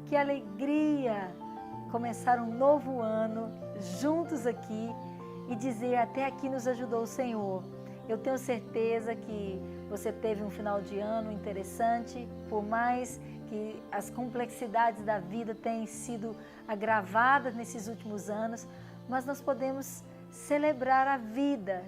Que alegria começar um novo ano juntos aqui e dizer até aqui nos ajudou o Senhor. Eu tenho certeza que você teve um final de ano interessante, por mais que as complexidades da vida tenham sido agravadas nesses últimos anos, mas nós podemos celebrar a vida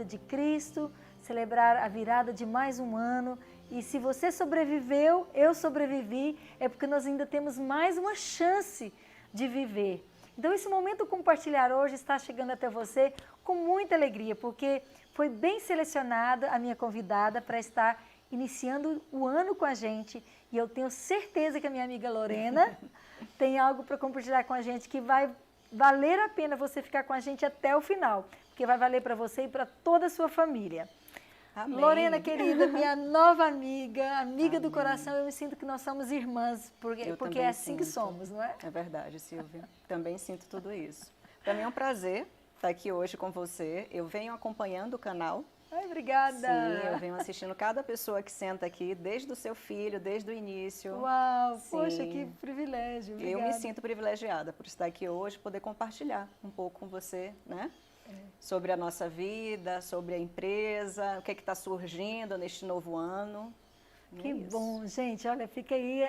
de Cristo, celebrar a virada de mais um ano. E se você sobreviveu, eu sobrevivi, é porque nós ainda temos mais uma chance de viver. Então esse momento compartilhar hoje está chegando até você com muita alegria, porque foi bem selecionada a minha convidada para estar iniciando o ano com a gente. E eu tenho certeza que a minha amiga Lorena tem algo para compartilhar com a gente que vai valer a pena você ficar com a gente até o final, porque vai valer para você e para toda a sua família. Amém. Lorena, querida, minha nova amiga do coração, eu me sinto que nós somos irmãs, porque é assim que somos, não é? É verdade, Silvia. Também sinto tudo isso. Para mim é um prazer estar aqui hoje com você. Eu venho acompanhando o canal. Ai, obrigada. Sim, eu venho assistindo cada pessoa que senta aqui, desde o seu filho, desde o início. Uau, Sim. Poxa, que privilégio. Obrigada. Eu me sinto privilegiada por estar aqui hoje, poder compartilhar um pouco com você, né? Sobre a nossa vida, sobre a empresa, o que está surgindo neste novo ano. Que bom, gente. Olha, fica aí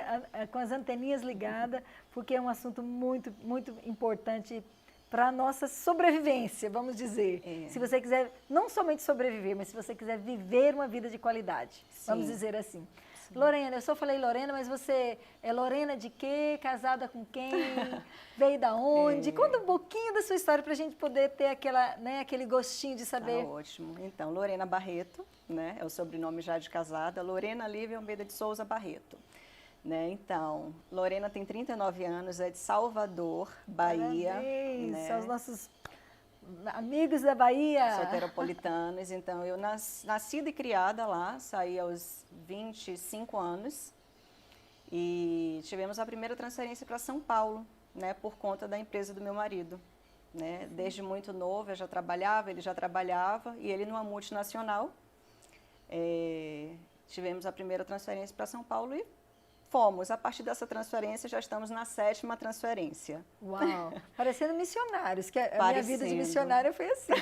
com as anteninhas ligadas, porque é um assunto muito, muito importante para a nossa sobrevivência, vamos dizer. Se você quiser não somente sobreviver, mas se você quiser viver uma vida de qualidade, vamos dizer assim. Sim. Lorena, eu só falei Lorena, mas você é Lorena de quê? Casada com quem? Veio da onde? Conta um pouquinho da sua história para a gente poder ter aquele gostinho de saber. Tá ótimo. Então, Lorena Barreto, né? É o sobrenome já de casada. Lorena Lívia Almeida de Souza Barreto. Né? Então, Lorena tem 39 anos, é de Salvador, Bahia. Parabéns, né? São os nossos amigos da Bahia. Soteropolitanos. Então, eu nascida e criada lá, saí aos 25 anos e tivemos a primeira transferência para São Paulo, né? Por conta da empresa do meu marido. Né? Desde muito novo eu já trabalhava, ele já trabalhava e ele numa multinacional. Tivemos a primeira transferência para São Paulo e fomos. A partir dessa transferência, já estamos na 7ª transferência. Uau! Parecendo missionários, que a minha vida de missionária foi assim.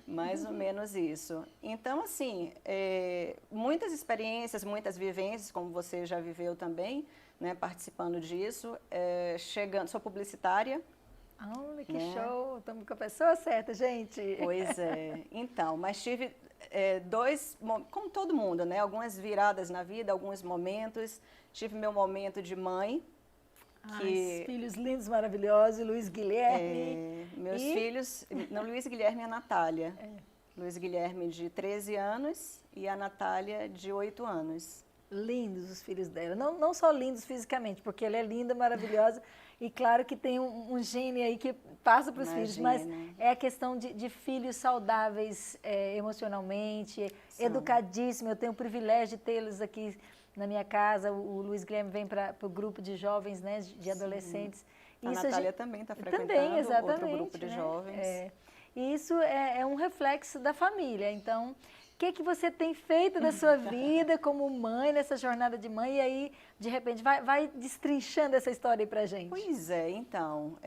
Mais ou menos isso. Então, assim, muitas experiências, muitas vivências, como você já viveu também, né, participando disso. Sou publicitária. Olha, que show! Estamos com a pessoa certa, gente. Pois é. Então, mas tive como todo mundo, né? Algumas viradas na vida, alguns momentos. Tive meu momento de mãe. Filhos lindos, maravilhosos, Luiz Guilherme. Meus filhos, não, Luiz Guilherme e a Natália. Luiz Guilherme de 13 anos e a Natália de 8 anos. Lindos os filhos dela, não só lindos fisicamente, porque ela é linda, maravilhosa, e claro que tem um gene aí que passa para os filhos, mas é a questão de filhos saudáveis emocionalmente, educadíssimos. Eu tenho o privilégio de tê-los aqui na minha casa. O Luiz Guilherme vem para o grupo de jovens, né, de adolescentes. A Natália também está frequentando outro grupo de jovens. E isso é um reflexo da família. Então, o que você tem feito da sua vida como mãe, nessa jornada de mãe? E aí, de repente, vai destrinchando essa história aí pra gente. Pois é, então,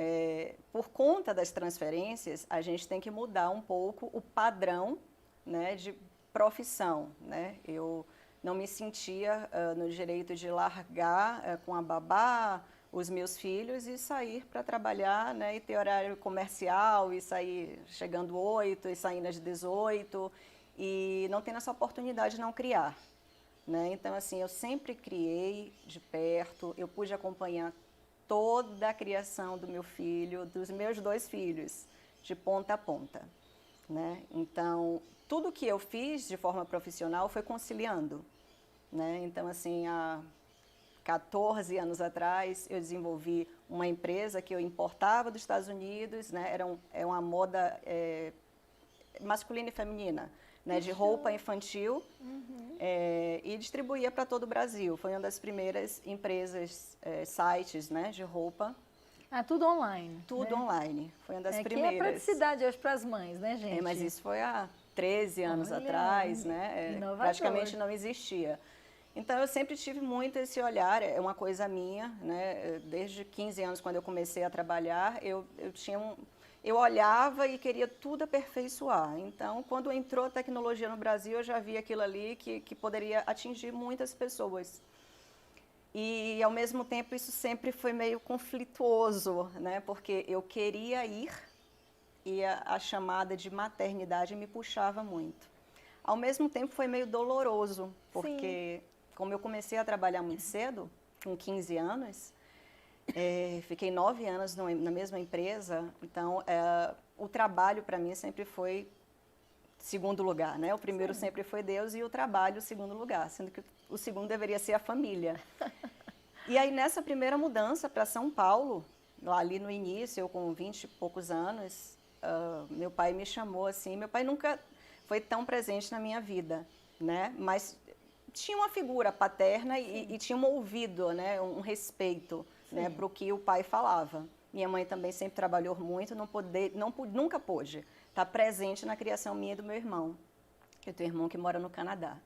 por conta das transferências, a gente tem que mudar um pouco o padrão, né, de profissão, né? Eu não me sentia no direito de largar com a babá os meus filhos e sair para trabalhar, né, e ter horário comercial, e sair chegando 8 e saindo às 18, e não tendo essa oportunidade de não criar. Né? Então, assim, eu sempre criei de perto, eu pude acompanhar toda a criação do meu filho, dos meus 2 filhos, de ponta a ponta. Né? Então, tudo que eu fiz de forma profissional foi conciliando. Né? Então, assim, há 14 anos atrás, eu desenvolvi uma empresa que eu importava dos Estados Unidos, né? É uma moda masculina e feminina, né? De roupa infantil, e distribuía para todo o Brasil. Foi uma das primeiras empresas, sites, né, de roupa. Tudo online. Tudo online. Foi uma das primeiras. Que é praticidade hoje para as mães, né, gente? Mas isso foi há 13 anos atrás, né? Praticamente não existia. Então, eu sempre tive muito esse olhar, é uma coisa minha, né? Desde 15 anos, quando eu comecei a trabalhar, eu olhava e queria tudo aperfeiçoar. Então, quando entrou a tecnologia no Brasil, eu já vi aquilo ali que poderia atingir muitas pessoas. E, ao mesmo tempo, isso sempre foi meio conflituoso, né? Porque eu queria ir e a chamada de maternidade me puxava muito. Ao mesmo tempo, foi meio doloroso, porque como eu comecei a trabalhar muito cedo, com 15 anos, fiquei 9 anos na mesma empresa, então o trabalho para mim sempre foi segundo lugar, né? O primeiro sempre foi Deus e o trabalho segundo lugar, sendo que o segundo deveria ser a família. E aí nessa primeira mudança para São Paulo, lá ali no início, eu com 20 e poucos anos, meu pai me chamou assim, meu pai nunca foi tão presente na minha vida, né? Mas tinha uma figura paterna e tinha um ouvido, né? Um respeito, né? Para o que o pai falava. Minha mãe também sempre trabalhou muito, nunca pôde estar presente na criação minha e do meu irmão. Eu tenho um irmão que mora no Canadá.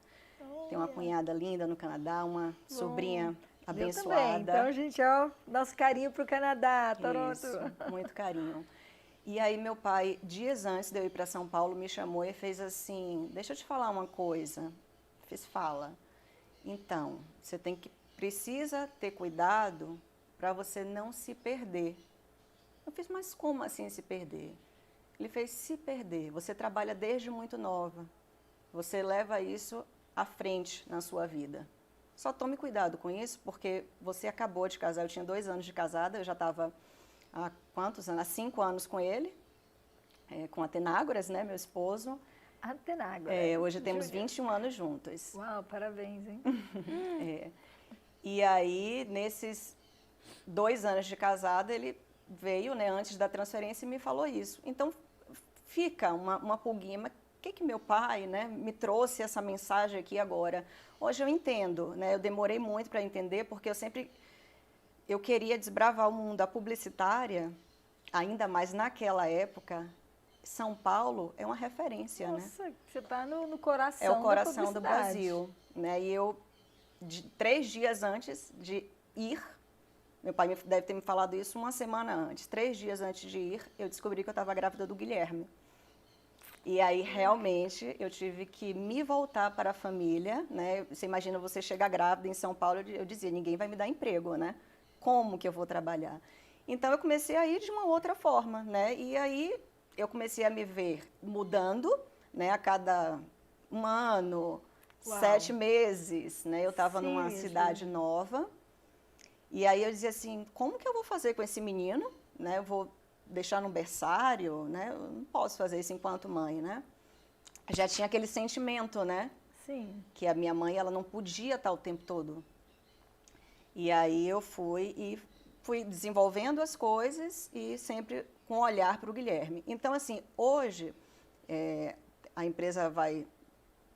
Tem uma cunhada linda no Canadá, uma sobrinha abençoada. Eu também. Então, gente, ó, nosso carinho para o Canadá, Toronto. Isso, muito carinho. E aí meu pai, dias antes de eu ir para São Paulo, me chamou e fez assim, deixa eu te falar uma coisa. Fiz, fala. Então, você precisa ter cuidado para você não se perder. Eu fiz, mas como assim se perder? Ele fez, se perder. Você trabalha desde muito nova. Você leva isso à frente na sua vida. Só tome cuidado com isso, porque você acabou de casar. Eu tinha 2 anos de casada, eu já estava há quantos anos? Há 5 anos com ele, com a Tenágoras, né, meu esposo. Antenágoras. Hoje temos 21 anos juntos. Uau, parabéns, hein? E aí, nesses 2 anos de casada, ele veio, né, antes da transferência e me falou isso. Então, fica uma pulguinha, mas o que meu pai, né, me trouxe essa mensagem aqui agora? Hoje eu entendo, né, eu demorei muito para entender, porque eu queria desbravar o mundo da publicitária, ainda mais naquela época. São Paulo é uma referência, Nossa, né? você está no coração É o coração da do Brasil, né? E eu, 3 dias antes de ir, meu pai deve ter me falado isso uma semana antes, 3 dias antes de ir, eu descobri que eu estava grávida do Guilherme. E aí, realmente, eu tive que me voltar para a família, né? Você imagina você chegar grávida em São Paulo, eu dizia, ninguém vai me dar emprego, né? Como que eu vou trabalhar? Então, eu comecei a ir de uma outra forma, né? E aí, eu comecei a me ver mudando, né? A cada 1 ano, 7 meses, né? Eu estava numa cidade nova. E aí, eu dizia assim, como que eu vou fazer com esse menino? Né? Eu vou deixar no berçário, né? Eu não posso fazer isso enquanto mãe, né? Já tinha aquele sentimento, né? Sim. Que a minha mãe, ela não podia estar o tempo todo. E aí eu fui desenvolvendo as coisas e sempre com olhar para o Guilherme. Então, assim, hoje a empresa vai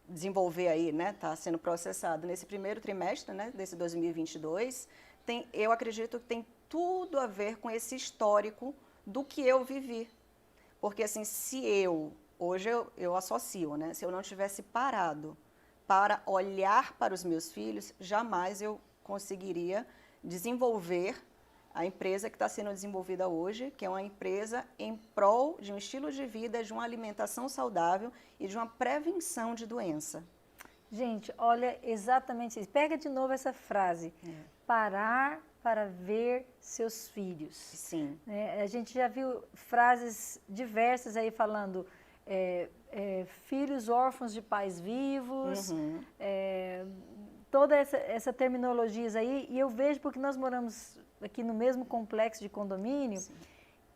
desenvolver aí, né? Está sendo processado nesse primeiro trimestre, né? Desse 2022. Eu acredito que tem tudo a ver com esse histórico do que eu vivi. Porque, assim, hoje eu associo, né? Se eu não tivesse parado para olhar para os meus filhos, jamais eu conseguiria desenvolver a empresa que está sendo desenvolvida hoje, que é uma empresa em prol de um estilo de vida, de uma alimentação saudável e de uma prevenção de doença. Gente, olha exatamente isso. Pega de novo essa frase. Parar para ver seus filhos. Sim. A gente já viu frases diversas aí falando filhos órfãos de pais vivos, toda essa terminologia aí, e eu vejo porque nós moramos aqui no mesmo complexo de condomínio, sim,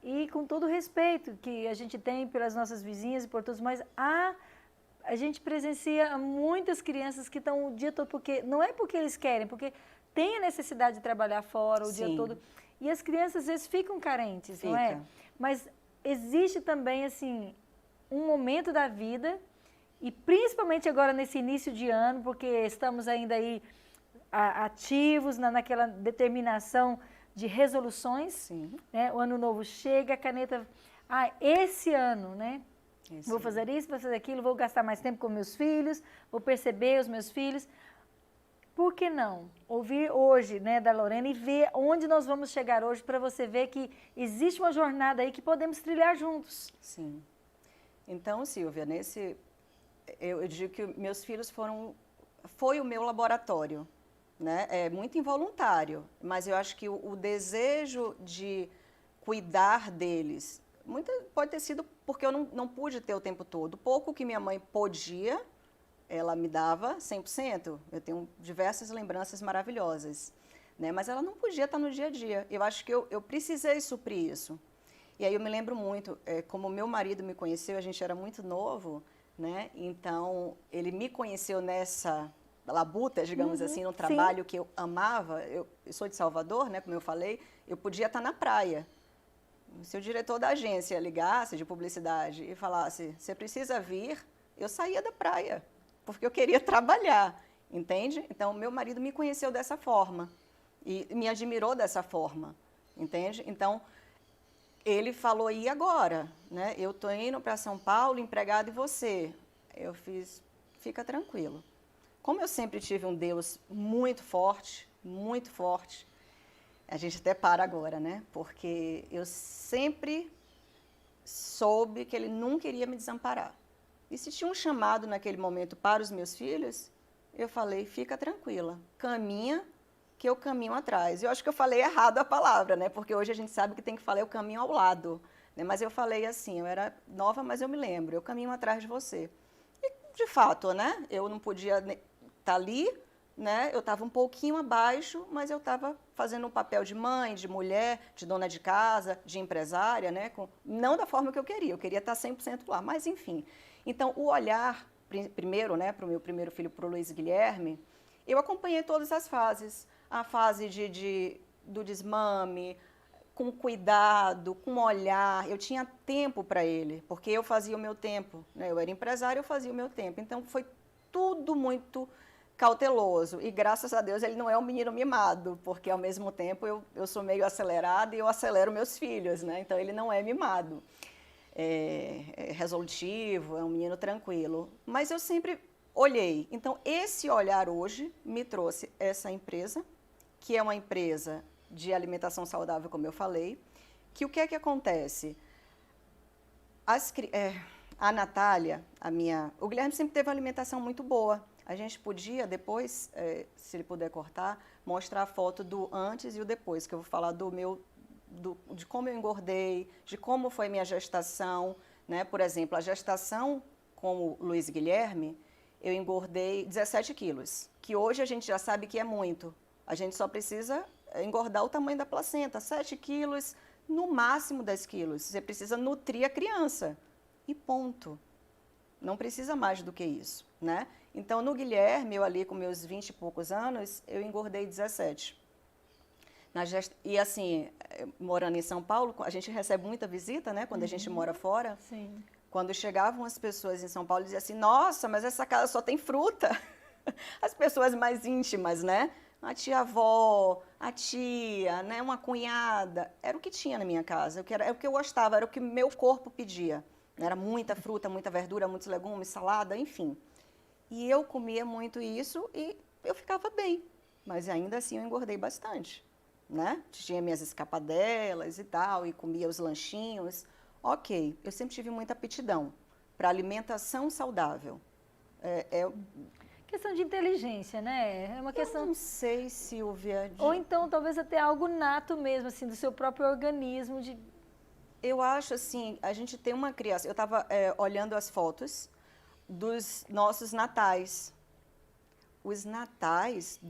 e com todo o respeito que a gente tem pelas nossas vizinhas e por todos, mas a gente presencia muitas crianças que estão o dia todo, porque não é porque eles querem, porque tem a necessidade de trabalhar fora o dia todo. E as crianças, às vezes, ficam carentes, não é? Mas existe também, assim, um momento da vida, e principalmente agora nesse início de ano, porque estamos ainda aí ativos naquela determinação de resoluções, né? O ano novo chega, a caneta... esse ano, né? Vou fazer isso, vou fazer aquilo, vou gastar mais tempo com meus filhos, vou perceber os meus filhos... Por que não? Ouvir hoje, né, da Lorena e ver onde nós vamos chegar hoje para você ver que existe uma jornada aí que podemos trilhar juntos. Sim. Então, Silvia, eu digo que meus filhos foi o meu laboratório, né? É muito involuntário, mas eu acho que o desejo de cuidar deles, pode ter sido porque eu não pude ter o tempo todo. O pouco que minha mãe podia, ela me dava 100%. Eu tenho diversas lembranças maravilhosas, né? Mas ela não podia estar no dia a dia. Eu acho que eu precisei suprir isso. E aí eu me lembro muito, como meu marido me conheceu, a gente era muito novo, né? Então, ele me conheceu nessa labuta, digamos assim, no trabalho que eu amava. Eu sou de Salvador, né? Como eu falei, eu podia estar na praia. Se o diretor da agência ligasse de publicidade e falasse, você precisa vir, eu saía da praia, porque eu queria trabalhar, entende? Então, meu marido me conheceu dessa forma e me admirou dessa forma, entende? Então, ele falou, e agora? Né? Eu estou indo para São Paulo, empregado, e você? Eu fiz, fica tranquilo. Como eu sempre tive um Deus muito forte, a gente até para agora, né? Porque eu sempre soube que ele nunca iria me desamparar. E se tinha um chamado naquele momento para os meus filhos, eu falei, fica tranquila, caminha, que eu caminho atrás. Eu acho que eu falei errado a palavra, né? Porque hoje a gente sabe que tem que falar eu caminho ao lado. Né? Mas eu falei assim, eu era nova, mas eu me lembro, eu caminho atrás de você. E, de fato, né? Eu não podia estar ali, né? Eu estava um pouquinho abaixo, mas eu estava fazendo um papel de mãe, de mulher, de dona de casa, de empresária, né? Não da forma que eu queria estar 100% lá, mas enfim. Então, o olhar, primeiro, né, para o meu primeiro filho, para o Luiz Guilherme, eu acompanhei todas as fases. A fase do desmame, com cuidado, com olhar. Eu tinha tempo para ele, porque eu fazia o meu tempo. Né? Eu era empresária, eu fazia o meu tempo. Então, foi tudo muito cauteloso. E, graças a Deus, ele não é um menino mimado, porque, ao mesmo tempo, eu sou meio acelerada e eu acelero meus filhos. Né? Então, ele não é mimado. É resolutivo, é um menino tranquilo. Mas eu sempre olhei. Então, esse olhar hoje me trouxe essa empresa, que é uma empresa de alimentação saudável, como eu falei, que o que é que acontece? A Natália, o Guilherme sempre teve uma alimentação muito boa. A gente podia depois, se ele puder cortar, mostrar a foto do antes e o depois, que eu vou falar de como eu engordei, de como foi minha gestação, né? Por exemplo, a gestação com o Luiz Guilherme, eu engordei 17 quilos, que hoje a gente já sabe que é muito. A gente só precisa engordar o tamanho da placenta, 7 quilos, no máximo 10 quilos. Você precisa nutrir a criança e ponto. Não precisa mais do que isso, né? Então, no Guilherme, eu ali com meus 20 e poucos anos, eu engordei 17. E assim, morando em São Paulo, a gente recebe muita visita, né? Quando a gente mora fora. Sim. Quando chegavam as pessoas em São Paulo, diziam assim, nossa, mas essa casa só tem fruta. As pessoas mais íntimas, né? A tia-avó, a tia, né? Uma cunhada. Era o que tinha na minha casa, era o que eu gostava, era o que meu corpo pedia. Era muita fruta, muita verdura, muitos legumes, salada, enfim. E eu comia muito isso e eu ficava bem. Mas ainda assim eu engordei bastante, né? Tinha minhas escapadelas e tal, e comia os lanchinhos. Ok, eu sempre tive muita aptidão para alimentação saudável. Questão de inteligência, né? É uma questão... Eu não sei, Silvia. Ou então, talvez até algo nato mesmo, assim, do seu próprio organismo. Eu acho, assim, a gente tem uma criança... Eu estava olhando as fotos dos nossos natais. Os natais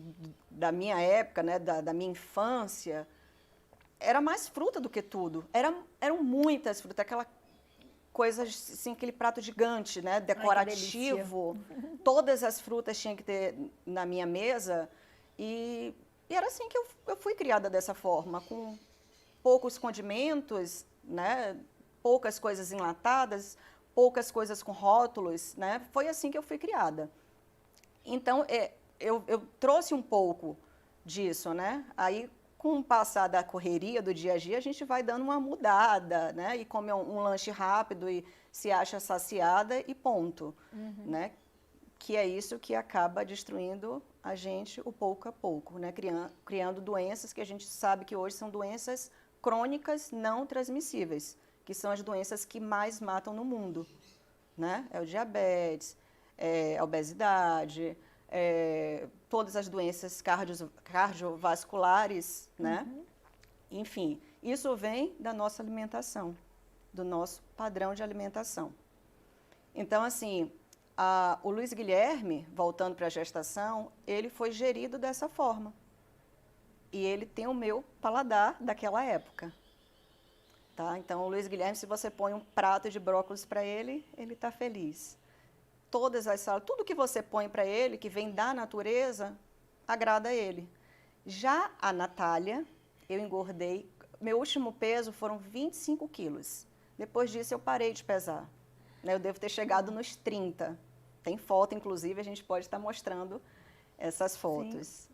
da minha época, né, da minha infância, era mais fruta do que tudo. Eram muitas frutas, aquela coisa, assim, aquele prato gigante, né, decorativo. Ai, todas as frutas tinham que ter na minha mesa. E era assim que eu fui criada dessa forma, com poucos condimentos, né, poucas coisas enlatadas, poucas coisas com rótulos, né? Foi assim que eu fui criada. Então, eu trouxe um pouco disso, né? Aí, com o passar da correria do dia a dia, a gente vai dando uma mudada, né? E come um lanche rápido e se acha saciada e ponto, né? que é isso que acaba destruindo a gente o pouco a pouco, né? Criando doenças que a gente sabe que hoje são doenças crônicas não transmissíveis, que são as doenças que mais matam no mundo, né? É o diabetes, a obesidade, todas as doenças cardiovasculares, né? Enfim, isso vem da nossa alimentação, do nosso padrão de alimentação. Então, assim, o Luiz Guilherme, voltando para a gestação, ele foi gerido dessa forma. E ele tem o meu paladar daquela época. Tá? Então, o Luiz Guilherme, se você põe um prato de brócolis para ele, ele está feliz. Todas as salas, tudo que você põe para ele, que vem da natureza, agrada a ele. Já a Natália, eu engordei, meu último peso foram 25 quilos. Depois disso, eu parei de pesar. Eu devo ter chegado nos 30. Tem foto, inclusive, a gente pode estar mostrando essas fotos. Sim.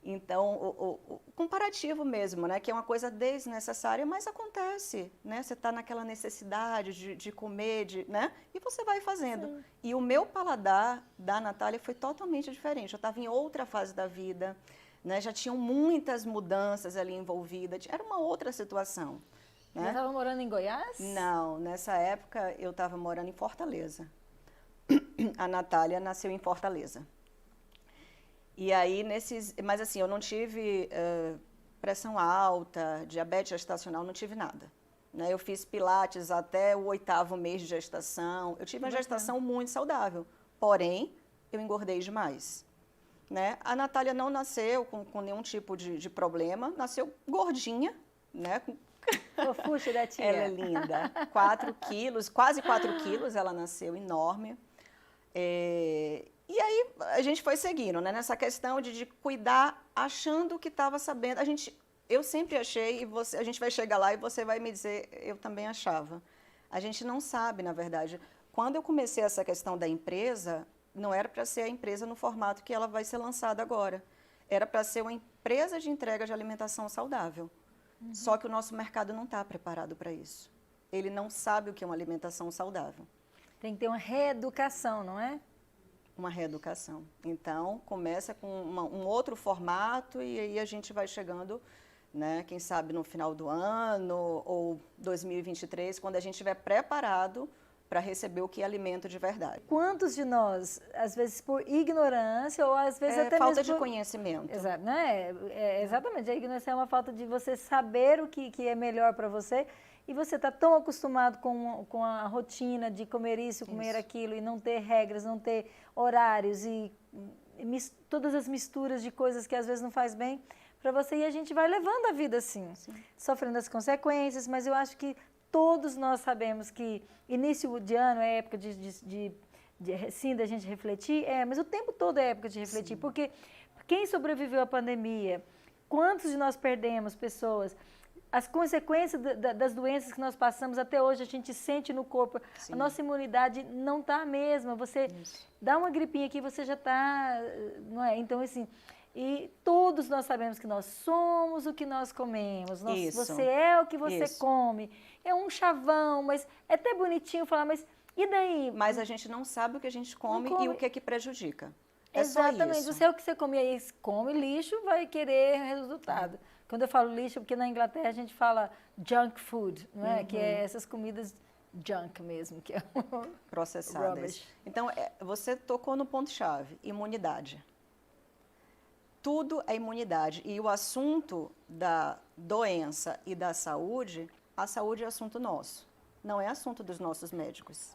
Então, o comparativo mesmo, né, que é uma coisa desnecessária, mas acontece, né? Você está naquela necessidade de comer, né? E você vai fazendo. Sim. E o meu paladar da Natália foi totalmente diferente. Eu estava em outra fase da vida, né? Já tinham muitas mudanças ali envolvidas. Era uma outra situação. Né? Você estava morando em Goiás? Não, nessa época eu estava morando em Fortaleza. A Natália nasceu em Fortaleza. E aí, mas assim, eu não tive pressão alta, diabetes gestacional, não tive nada. Né? Eu fiz pilates até o 8º mês de gestação. Eu tive uma gestação muito saudável, porém, eu engordei demais. Né? A Natália não nasceu com nenhum tipo de problema, nasceu gordinha, né? Fofuxa da tia. Ela é linda. 4 quilos, quase 4 quilos, ela nasceu enorme. E aí a gente foi seguindo, né? Nessa questão de cuidar, achando que estava sabendo. Eu sempre achei, e a gente vai chegar lá e você vai me dizer, eu também achava. A gente não sabe, na verdade. Quando eu comecei essa questão da empresa, não era para ser a empresa no formato que ela vai ser lançada agora. Era para ser uma empresa de entrega de alimentação saudável. Só que o nosso mercado não está preparado para isso. Ele não sabe o que é uma alimentação saudável. Tem que ter uma reeducação, não é? Uma reeducação. Então, começa com um outro formato e aí a gente vai chegando, né, quem sabe no final do ano ou 2023, quando a gente estiver preparado para receber o que é alimento de verdade. Quantos de nós, às vezes por ignorância ou às vezes até falta mesmo de conhecimento. Exato, né? Exatamente, a ignorância é uma falta de você saber o que é melhor para você e você está tão acostumado com a rotina de comer isso, comer aquilo e não ter regras, não ter horários e todas as misturas de coisas que às vezes não faz bem para você e a gente vai levando a vida assim, sofrendo as consequências, mas eu acho que todos nós sabemos que início de ano é época sim, da gente refletir, mas o tempo todo é época de refletir, porque quem sobreviveu à pandemia, quantos de nós perdemos pessoas, as consequências das doenças que nós passamos até hoje, a gente sente no corpo, a nossa imunidade não está a mesma, você dá uma gripinha aqui, você já está, não é? Então, assim, e todos nós sabemos que nós somos o que nós comemos, você é o que você come, é um chavão, mas é até bonitinho falar, mas e daí? Mas a gente não sabe o que a gente come e o que é que prejudica. Exatamente, você é o que você come, aí come lixo, vai querer resultado. Quando eu falo lixo, porque na Inglaterra a gente fala junk food, não é? Que é essas comidas junk mesmo, que é processadas. Rubbish. Então, você tocou no ponto-chave, imunidade. Tudo é imunidade. E o assunto da doença e da saúde, a saúde é assunto nosso. Não é assunto dos nossos médicos.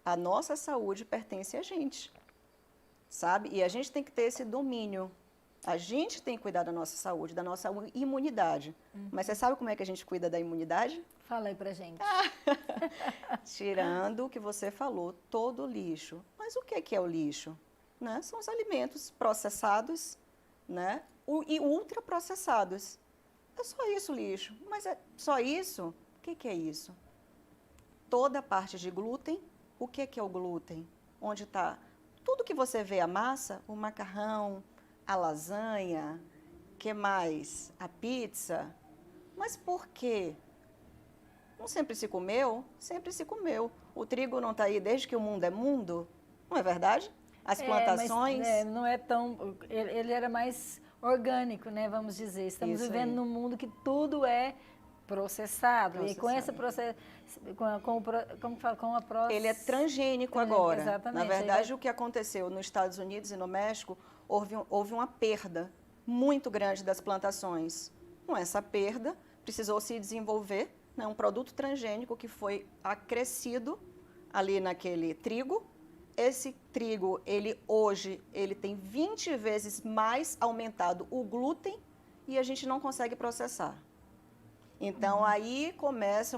A nossa saúde pertence a gente, sabe? E a gente tem que ter esse domínio. A gente tem que cuidar da nossa saúde, da nossa imunidade. Mas você sabe como é que a gente cuida da imunidade? Fala aí pra gente. Tirando o que você falou, todo o lixo. Mas o que é o lixo? Né? São os alimentos processados, né? E ultraprocessados. É só isso o lixo. Mas é só isso? O que é isso? Toda a parte de glúten. O que é o glúten? Onde está? Tudo que você vê a massa, o macarrão, a lasanha, que mais? A pizza. Mas por quê? Não sempre se comeu? Sempre se comeu. O trigo não está aí desde que o mundo é mundo? Não é verdade? as plantações... Mas, não é tão... Ele era mais orgânico, né, vamos dizer. Estamos Isso vivendo aí. num mundo que tudo é processado. E com esse processo... como fala? Com a Ele é transgênico agora. Exatamente. Na verdade, o que aconteceu nos Estados Unidos e no México, houve uma perda muito grande das plantações. Com essa perda, precisou se desenvolver, né, um produto transgênico que foi acrescido ali naquele trigo. Esse trigo, hoje, ele tem 20 vezes mais aumentado o glúten e a gente não consegue processar. Então, aí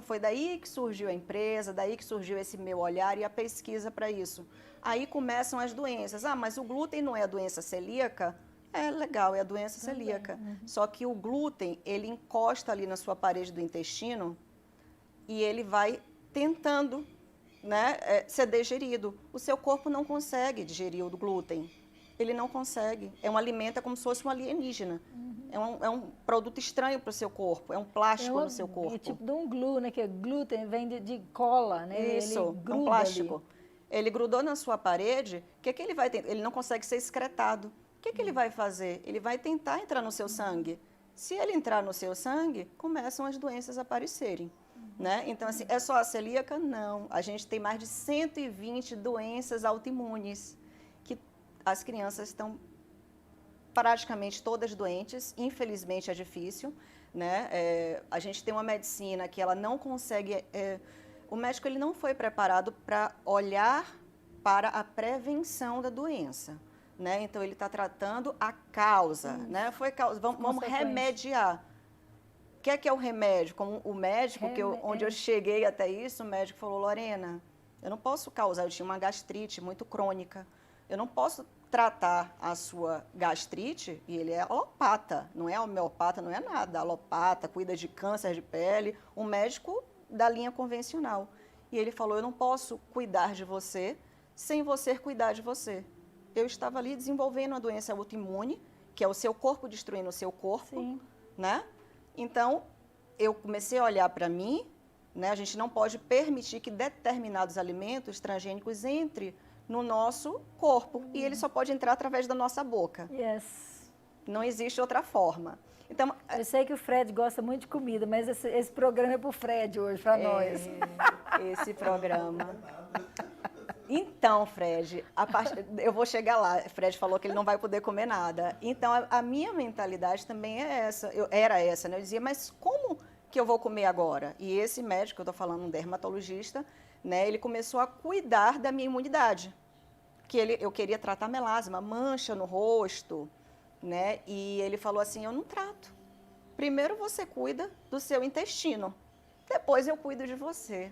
foi daí que surgiu a empresa, daí que surgiu esse meu olhar e a pesquisa para isso. Aí começam as doenças. Ah, mas o glúten não é a doença celíaca? É legal, é a doença celíaca. Só que o glúten, ele encosta ali na sua parede do intestino e ele vai tentando, né, ser digerido. O seu corpo não consegue digerir o glúten. Ele não consegue. É um alimento, é como se fosse um alienígena. É um produto estranho para o seu corpo, é um plástico no seu corpo. É tipo de um glú, né? Que glúten vem de cola, né? Isso, ele gruda é um plástico. Ali. Ele grudou na sua parede, o que ele vai ter? Ele não consegue ser excretado. O que ele vai fazer? Ele vai tentar entrar no seu sangue. Se ele entrar no seu sangue, começam as doenças a aparecerem. Né? Então, assim, é só a celíaca? Não. A gente tem mais de 120 doenças autoimunes que as crianças estão praticamente todas doentes. Infelizmente, é difícil. Né? A gente tem uma medicina que ela não consegue... o médico ele não foi preparado para olhar para a prevenção da doença. Né? Então, ele está tratando a causa. Né? Vamos remediar. O que é o remédio? Como o médico, onde eu cheguei até isso, o médico falou, Lorena, eu não posso causar, eu tinha uma gastrite muito crônica, eu não posso tratar a sua gastrite, e ele é alopata, não é homeopata, não é nada, alopata, cuida de câncer de pele, um médico da linha convencional. E ele falou, eu não posso cuidar de você sem você cuidar de você. Eu estava ali desenvolvendo uma doença autoimune, que é o seu corpo destruindo o seu corpo, Sim. Né? Então, eu comecei a olhar para mim, né? A gente não pode permitir que determinados alimentos transgênicos entrem no nosso corpo, e ele só pode entrar através da nossa boca. Yes. Não existe outra forma. Então, eu sei que o Fred gosta muito de comida, mas esse programa é para o Fred hoje, para nós. Esse programa... Então, Fred, eu vou chegar lá. Fred falou que ele não vai poder comer nada. Então, a minha mentalidade também é essa. Era essa, né? Eu dizia, mas como que eu vou comer agora? E esse médico, eu estou falando, um dermatologista, né? Ele começou a cuidar da minha imunidade. Eu queria tratar melasma, mancha no rosto, né? E ele falou assim, eu não trato. Primeiro você cuida do seu intestino, depois eu cuido de você.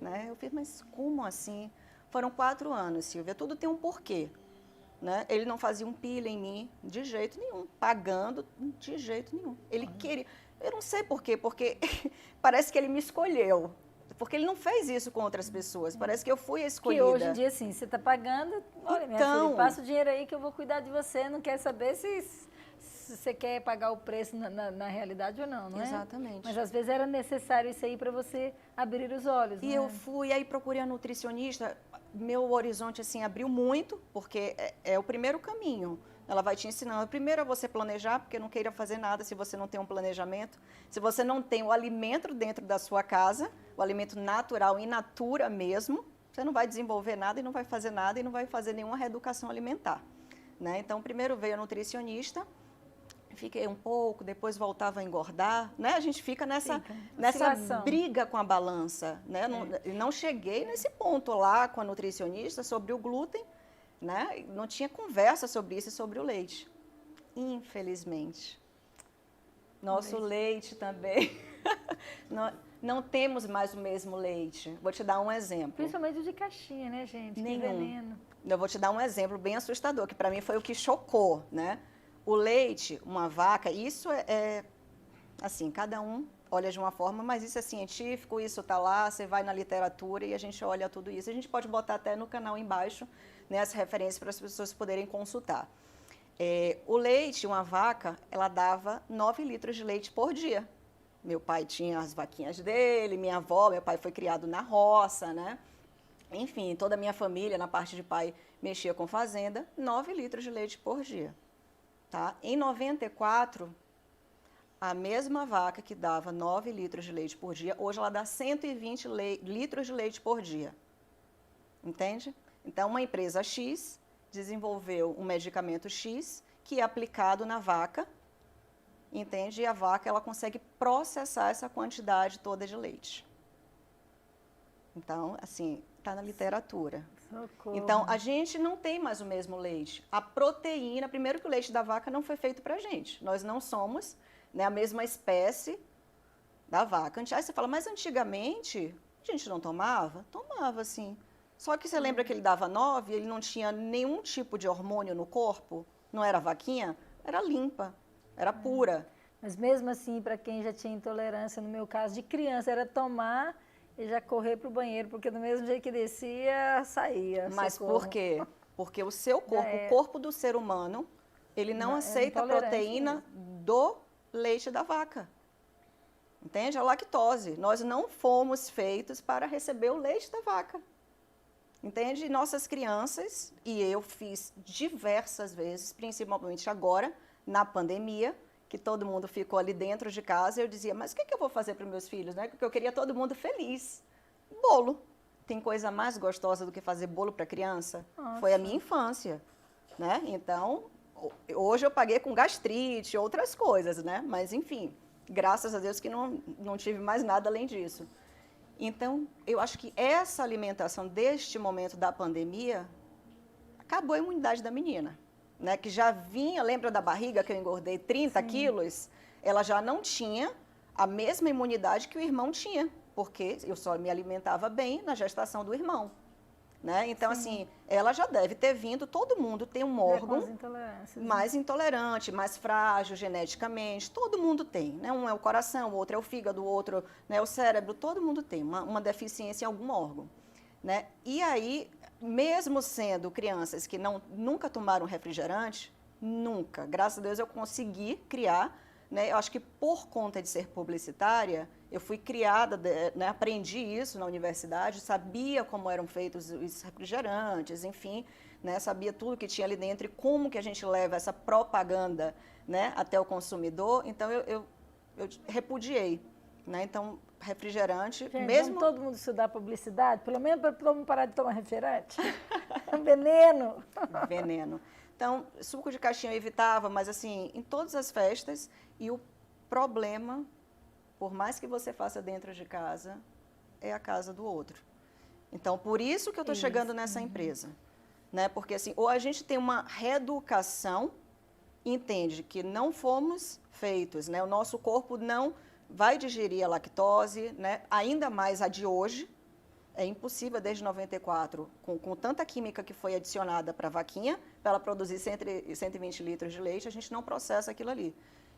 Né? Eu fiz, mas como assim? Foram 4 anos, Silvia, tudo tem um porquê. Né? Ele não fazia um pilha em mim de jeito nenhum, pagando de jeito nenhum. Ele queria, eu não sei por quê, porque parece que ele me escolheu. Porque ele não fez isso com outras pessoas, parece que eu fui a escolhida. Que hoje em dia, assim, você está pagando, olha, minha filha, passa o dinheiro aí que eu vou cuidar de você, não quer saber se você quer pagar o preço na realidade ou não, não é? Exatamente. Mas às vezes era necessário isso aí para você abrir os olhos, E eu fui, aí procurei a nutricionista, meu horizonte assim abriu muito, porque é o primeiro caminho. Ela vai te ensinando. Primeiro é você planejar, porque não queira fazer nada se você não tem um planejamento. Se você não tem o alimento dentro da sua casa, o alimento natural, in natura mesmo, você não vai desenvolver nada e não vai fazer nada e não vai fazer nenhuma reeducação alimentar. Né? Então, primeiro veio a nutricionista, fiquei um pouco, depois voltava a engordar, né? A gente fica nessa briga com a balança, né? Não cheguei nesse ponto lá com a nutricionista sobre o glúten, né? Não tinha conversa sobre isso e sobre o leite. Infelizmente. Nosso leite também. Não temos mais o mesmo leite. Vou te dar um exemplo. Principalmente o de caixinha, né, gente? Nenhum. Que veneno. Eu vou te dar um exemplo bem assustador, que para mim foi o que chocou, né? O leite, uma vaca, isso assim, cada um olha de uma forma, mas isso é científico, isso está lá, você vai na literatura e a gente olha tudo isso. A gente pode botar até no canal embaixo, né, as referências para as pessoas poderem consultar. O leite, uma vaca, ela dava 9 litros de leite por dia. Meu pai tinha as vaquinhas dele, minha avó, meu pai foi criado na roça, né? enfim, toda a minha família, na parte de pai, mexia com fazenda, 9 litros de leite por dia. Tá? Em 94, a mesma vaca que dava 9 litros de leite por dia, hoje ela dá 120 litros de leite por dia. Entende? Então, uma empresa X desenvolveu um medicamento X que é aplicado na vaca, entende? E a vaca ela consegue processar essa quantidade toda de leite. Então, assim, está na literatura. Socorro. Então, a gente não tem mais o mesmo leite. A proteína, primeiro que o leite da vaca não foi feito para a gente. Nós não somos, né, a mesma espécie da vaca. Aí você fala, mas antigamente a gente não tomava? Tomava, sim. Só que você lembra que ele dava 9, ele não tinha nenhum tipo de hormônio no corpo? Não era vaquinha? Era limpa, era pura. Mas mesmo assim, para quem já tinha intolerância, no meu caso de criança, era tomar e já correr para o banheiro, porque do mesmo jeito que descia, saía. Mas socorro. por quê? Porque o seu corpo, É. o corpo do ser humano, ele não aceita a intolerante proteína do leite da vaca. Entende? A lactose. Nós não fomos feitos para receber o leite da vaca. Entende? Nossas crianças, e eu fiz diversas vezes, principalmente agora, na pandemia, que todo mundo ficou ali dentro de casa, eu dizia, mas o que eu vou fazer para os meus filhos, né? Porque eu queria todo mundo feliz. Bolo. Tem coisa mais gostosa do que fazer bolo para criança? Nossa. Foi a minha infância, né? Então, hoje eu paguei com gastrite, outras coisas, né? Mas, enfim, graças a Deus que não tive mais nada além disso. Então, eu acho que essa alimentação deste momento da pandemia acabou a imunidade da menina, né? Que já vinha, lembra da barriga que eu engordei 30 quilos? Ela já não tinha a mesma imunidade que o irmão tinha, porque eu só me alimentava bem na gestação do irmão, né? Então, assim, ela já deve ter vindo, todo mundo tem um órgão mais intolerante, mais frágil geneticamente, todo mundo tem, né? Um é o coração, o outro é o fígado, o outro, né, o cérebro, todo mundo tem uma deficiência em algum órgão, né? E aí, mesmo sendo crianças que nunca tomaram refrigerante, nunca, graças a Deus eu consegui criar, né? Eu acho que por conta de ser publicitária, eu fui criada, né, aprendi isso na universidade, sabia como eram feitos os refrigerantes, enfim, né, sabia tudo que tinha ali dentro e como que a gente leva essa propaganda, né, até o consumidor. Então, eu repudiei. Né? Então, refrigerante, gente, mesmo... Vamos todo mundo estudar publicidade, pelo menos para todo mundo parar de tomar refrigerante. É um veneno. Veneno. Então, suco de caixinha eu evitava, mas assim, em todas as festas, e o problema... Por mais que você faça dentro de casa, é a casa do outro. Então, por isso que eu estou chegando nessa empresa. Né? Porque, assim, ou a gente tem uma reeducação, entende que não fomos feitos, né? O nosso corpo não vai digerir a lactose, né? Ainda mais a de hoje. É impossível, desde 94, com tanta química que foi adicionada para a vaquinha, para ela produzir 120 litros de leite, a gente não processa aquilo ali.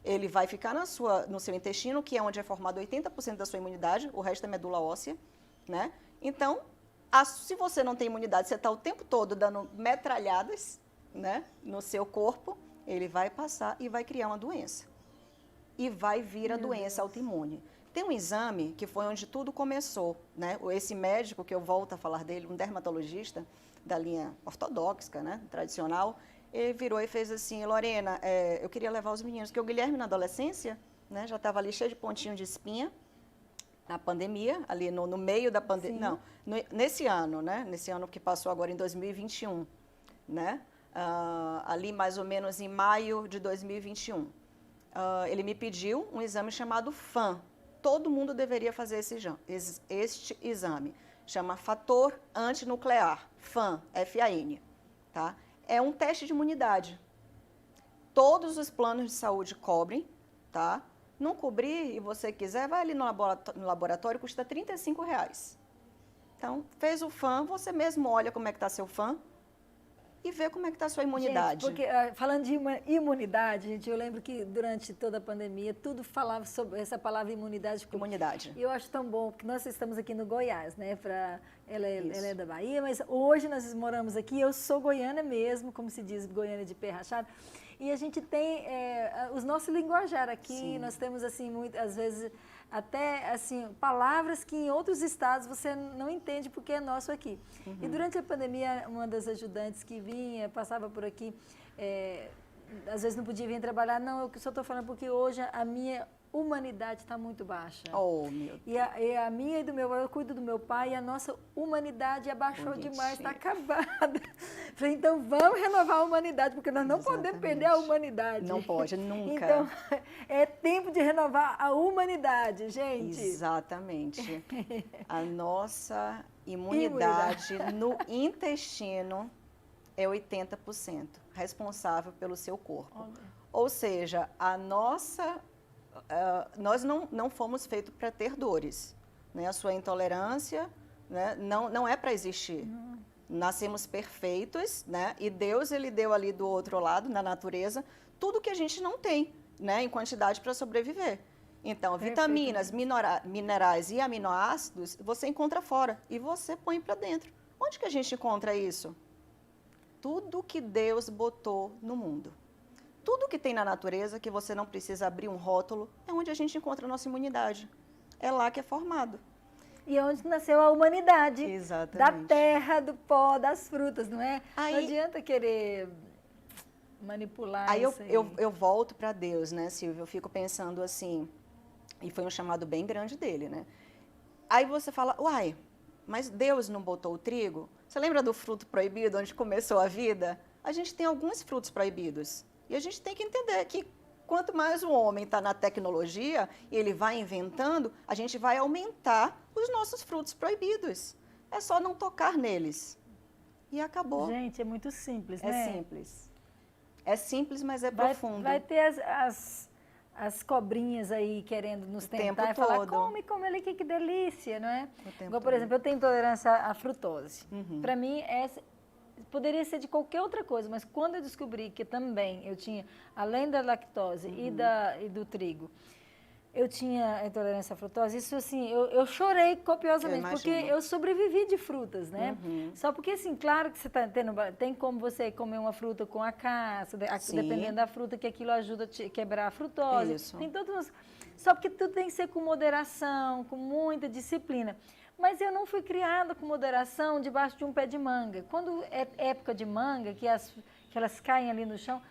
Ele vai ficar no seu intestino, que é onde é formado 80% da sua imunidade, o resto é medula óssea, né? Então, se você não tem imunidade, você está o tempo todo dando metralhadas, né, no seu corpo, ele vai passar e vai criar uma doença. E vai vir a doença autoimune. Tem um exame que foi onde tudo começou, né? Esse médico, que eu volto a falar dele, um dermatologista da linha ortodoxa, né, tradicional, ele virou e fez assim, Lorena, eu queria levar os meninos, porque o Guilherme na adolescência, né, já estava ali cheio de pontinho de espinha, na pandemia, ali no meio da pandemia, não, nesse ano, né, nesse ano que passou agora em 2021, né, ali mais ou menos em maio de 2021, ele me pediu um exame chamado FAN, todo mundo deveria fazer este exame, chama fator antinuclear, FAN, F-A-N, tá? É um teste de imunidade. Todos os planos de saúde cobrem, tá? Não cobrir e você quiser, vai ali no laboratório, custa R$35. Então, fez o FAN, você mesmo olha como é que está seu FAN e vê como é que está a sua imunidade. Gente, porque, falando de imunidade, gente, eu lembro que durante toda a pandemia, tudo falava sobre essa palavra imunidade. Imunidade. E eu acho tão bom, porque nós estamos aqui no Goiás, né, ela Isso. é da Bahia, mas hoje nós moramos aqui, eu sou goiana mesmo, como se diz, goiana de pé rachado. E a gente tem os nossos linguajar aqui, Sim. nós temos assim, às vezes, até assim, palavras que em outros estados você não entende porque é nosso aqui. E durante a pandemia, uma das ajudantes que vinha, passava por aqui, às vezes não podia vir trabalhar, não, eu só estou falando porque hoje a minha humanidade está muito baixa. Oh, meu Deus. E a minha e do meu, eu cuido do meu pai, e a nossa humanidade abaixou demais, está acabada. Falei, então vamos renovar a humanidade, porque nós não podemos perder a humanidade. Não pode, nunca. Então, é tempo de renovar a humanidade, gente. Exatamente. A nossa imunidade no intestino é 80% responsável pelo seu corpo. Olha. Ou seja, a nossa... nós não fomos feitos para ter dores, né? A sua intolerância, né, não é para existir. Nascemos perfeitos, né? E Deus, ele deu ali do outro lado, na natureza, tudo que a gente não tem, né, em quantidade para sobreviver. Então, vitaminas, minerais e aminoácidos, você encontra fora e você põe para dentro. Onde que a gente encontra isso? Tudo que Deus botou no mundo. Tudo que tem na natureza, que você não precisa abrir um rótulo, é onde a gente encontra a nossa imunidade. É lá que é formado. E é onde nasceu a humanidade. Exatamente. Da terra, do pó, das frutas, não é? Aí, não adianta querer manipular isso aí. Eu volto para Deus, né, Silvia? Eu fico pensando assim, e foi um chamado bem grande dele, né? Aí você fala, uai, mas Deus não botou o trigo? Você lembra do fruto proibido, onde começou a vida? A gente tem alguns frutos proibidos. E a gente tem que entender que quanto mais o homem está na tecnologia e ele vai inventando, a gente vai aumentar os nossos frutos proibidos. É só não tocar neles. E acabou. Gente, é muito simples, É né? simples. É simples, mas é profundo. Vai ter as cobrinhas aí querendo nos tentar e falar, come ali, que delícia, não é? Igual, por exemplo, eu tenho intolerância à frutose. Para mim, poderia ser de qualquer outra coisa, mas quando eu descobri que também eu tinha, além da lactose e do trigo, eu tinha intolerância à frutose, isso assim, eu chorei copiosamente, porque eu sobrevivi de frutas, né? Só porque assim, claro que você tá tem como você comer uma fruta com a casca, dependendo da fruta, que aquilo ajuda a quebrar a frutose. Isso. Tem todos só porque tudo tem que ser com moderação, com muita disciplina. Mas eu não fui criada com moderação debaixo de um pé de manga. Quando é época de manga, que elas caem ali no chão,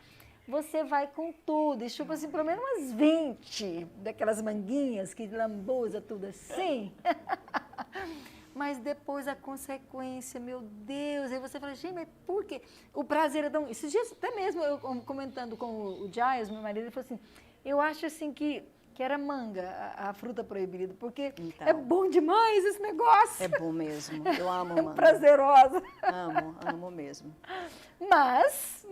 você vai com tudo e chupa assim, pelo menos umas 20 daquelas manguinhas que lambuza tudo assim. Mas depois a consequência, meu Deus, aí você fala, gente, mas por quê? O prazer é tão... Esses dias, até mesmo eu comentando com o Giles, meu marido, ele falou assim, eu acho assim que era manga, a fruta proibida, porque então, é bom demais esse negócio. É bom mesmo, eu amo manga. É prazerosa. Amo mesmo.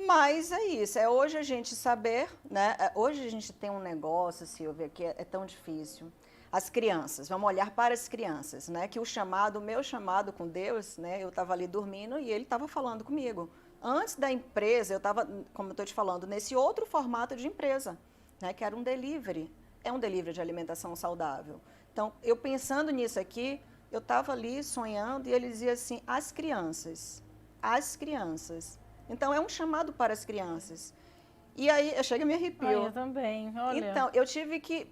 Mas é isso, é hoje a gente saber, né? Hoje a gente tem um negócio, Silvia, que é tão difícil. As crianças, vamos olhar para as crianças, né? Que o meu chamado com Deus, né? Eu estava ali dormindo e ele estava falando comigo. Antes da empresa, eu estava, como eu estou te falando, nesse outro formato de empresa, né? Que era um delivery. É um delivery de alimentação saudável. Então, eu pensando nisso aqui, eu estava ali sonhando e ele dizia assim, as crianças. Então, é um chamado para as crianças. E aí, eu chego e me arrepio. eu também, olha. Então, eu tive que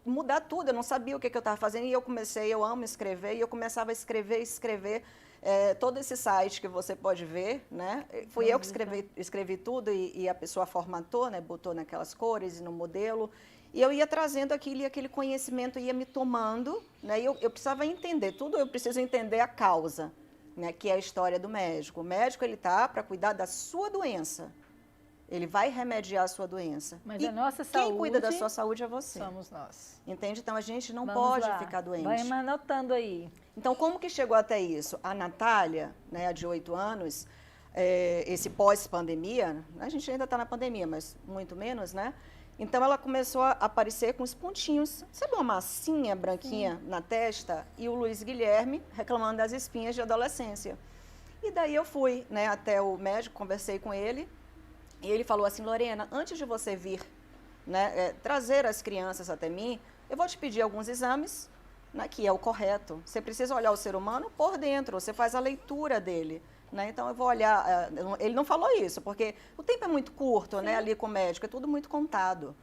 mudar tudo, eu não sabia o que eu estava fazendo, e eu amo escrever, e eu começava a escrever. Todo esse site que você pode ver, né? Fui eu que escrevi tudo e a pessoa formatou, né? Botou naquelas cores e no modelo. E eu ia trazendo aquilo e aquele conhecimento ia me tomando, né? E eu precisava entender tudo, eu preciso entender a causa, né? Que é a história do médico. O médico, ele está para cuidar da sua doença. Ele vai remediar a sua doença. Mas e a nossa saúde... quem cuida da sua saúde é você. Somos nós. Entende? Então, a gente não Vamos pode lá. ficar doente. Vai anotando aí. Então, como que chegou até isso? A Natália, né, a de 8 anos, esse pós-pandemia, a gente ainda está na pandemia, mas muito menos, né? Então, ela começou a aparecer com os pontinhos. Sabe uma massinha branquinha na testa? E o Luiz Guilherme reclamando das espinhas de adolescência. E daí eu fui, né, até o médico, conversei com ele, e ele falou assim, Lorena, antes de você vir, né, trazer as crianças até mim, eu vou te pedir alguns exames, né, que é o correto. Você precisa olhar o ser humano por dentro, você faz a leitura dele. Né? Então, eu vou olhar... Ele não falou isso, porque o tempo é muito curto, né, ali com o médico, é tudo muito contado.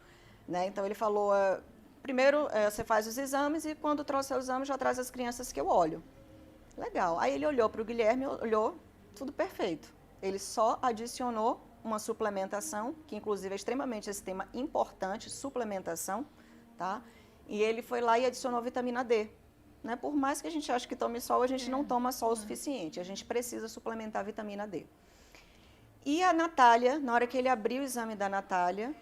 Né? Então, ele falou, primeiro você faz os exames e quando trouxer o exame já traz as crianças que eu olho. Legal. Aí ele olhou para o Guilherme, olhou, tudo perfeito. Ele só adicionou uma suplementação, que inclusive é extremamente esse tema importante, suplementação, tá? E ele foi lá e adicionou vitamina D. Né? Por mais que a gente ache que tome sol, a gente não toma sol o suficiente. A gente precisa suplementar vitamina D. E a Natália, na hora que ele abriu o exame da Natália,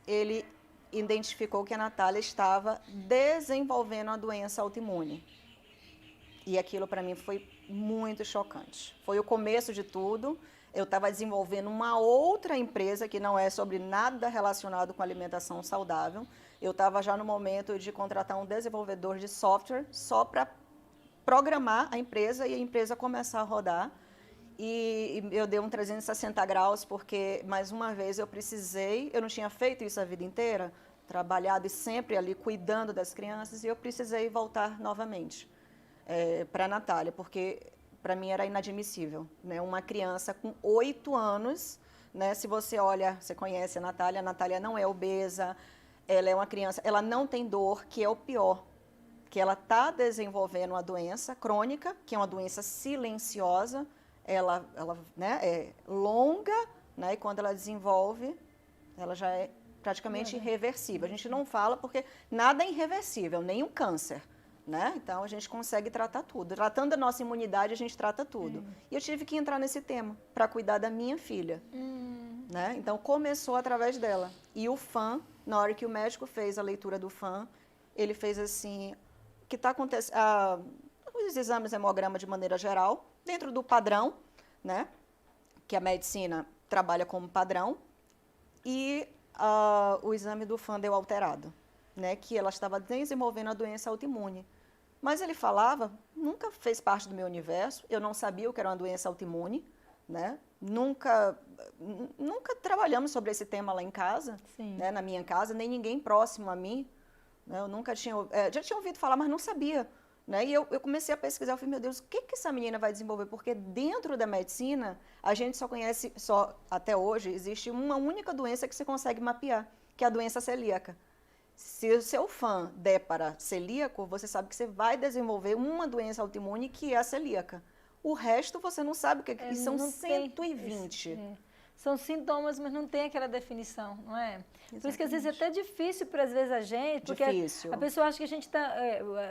ele identificou que a Natália estava desenvolvendo a doença autoimune. E aquilo para mim foi muito chocante. Foi o começo de tudo. Eu estava desenvolvendo uma outra empresa que não é sobre nada relacionado com alimentação saudável. Eu estava já no momento de contratar um desenvolvedor de software só para programar a empresa e a empresa começar a rodar. E eu dei um 360 graus porque, mais uma vez, eu não tinha feito isso a vida inteira, trabalhado e sempre ali cuidando das crianças, e eu precisei voltar novamente para a Natália, porque para mim era inadmissível, né? Uma criança com 8 anos, né? Se você olha, você conhece a Natália não é obesa, ela é uma criança, ela não tem dor, que é o pior, que ela está desenvolvendo uma doença crônica, que é uma doença silenciosa, ela né, é longa, né? E quando ela desenvolve, ela já é praticamente irreversível. A gente não fala porque nada é irreversível, nem um câncer. Né? Então, a gente consegue tratar tudo. Tratando a nossa imunidade, a gente trata tudo. E eu tive que entrar nesse tema para cuidar da minha filha. Né? Então, começou através dela. E o FAM, na hora que o médico fez a leitura do FAM, ele fez assim, o que está acontecendo, os exames hemograma de maneira geral, dentro do padrão, né? Que a medicina trabalha como padrão, e o exame do FAM deu alterado. Né, que ela estava desenvolvendo a doença autoimune. Mas ele falava, nunca fez parte do meu universo, eu não sabia o que era uma doença autoimune, né? Nunca trabalhamos sobre esse tema lá em casa, né, na minha casa, nem ninguém próximo a mim. Né? Eu nunca tinha, já tinha ouvido falar, mas não sabia. Né? E eu comecei a pesquisar, eu falei, meu Deus, o que essa menina vai desenvolver? Porque dentro da medicina, a gente só conhece, até hoje, existe uma única doença que se consegue mapear, que é a doença celíaca. Se o seu fã der para celíaco, você sabe que você vai desenvolver uma doença autoimune que é a celíaca. O resto você não sabe o que é. E são 120. São sintomas, mas não tem aquela definição, não é? Exatamente. Por isso que às vezes é até difícil para às vezes a gente, porque a pessoa acha que a gente está...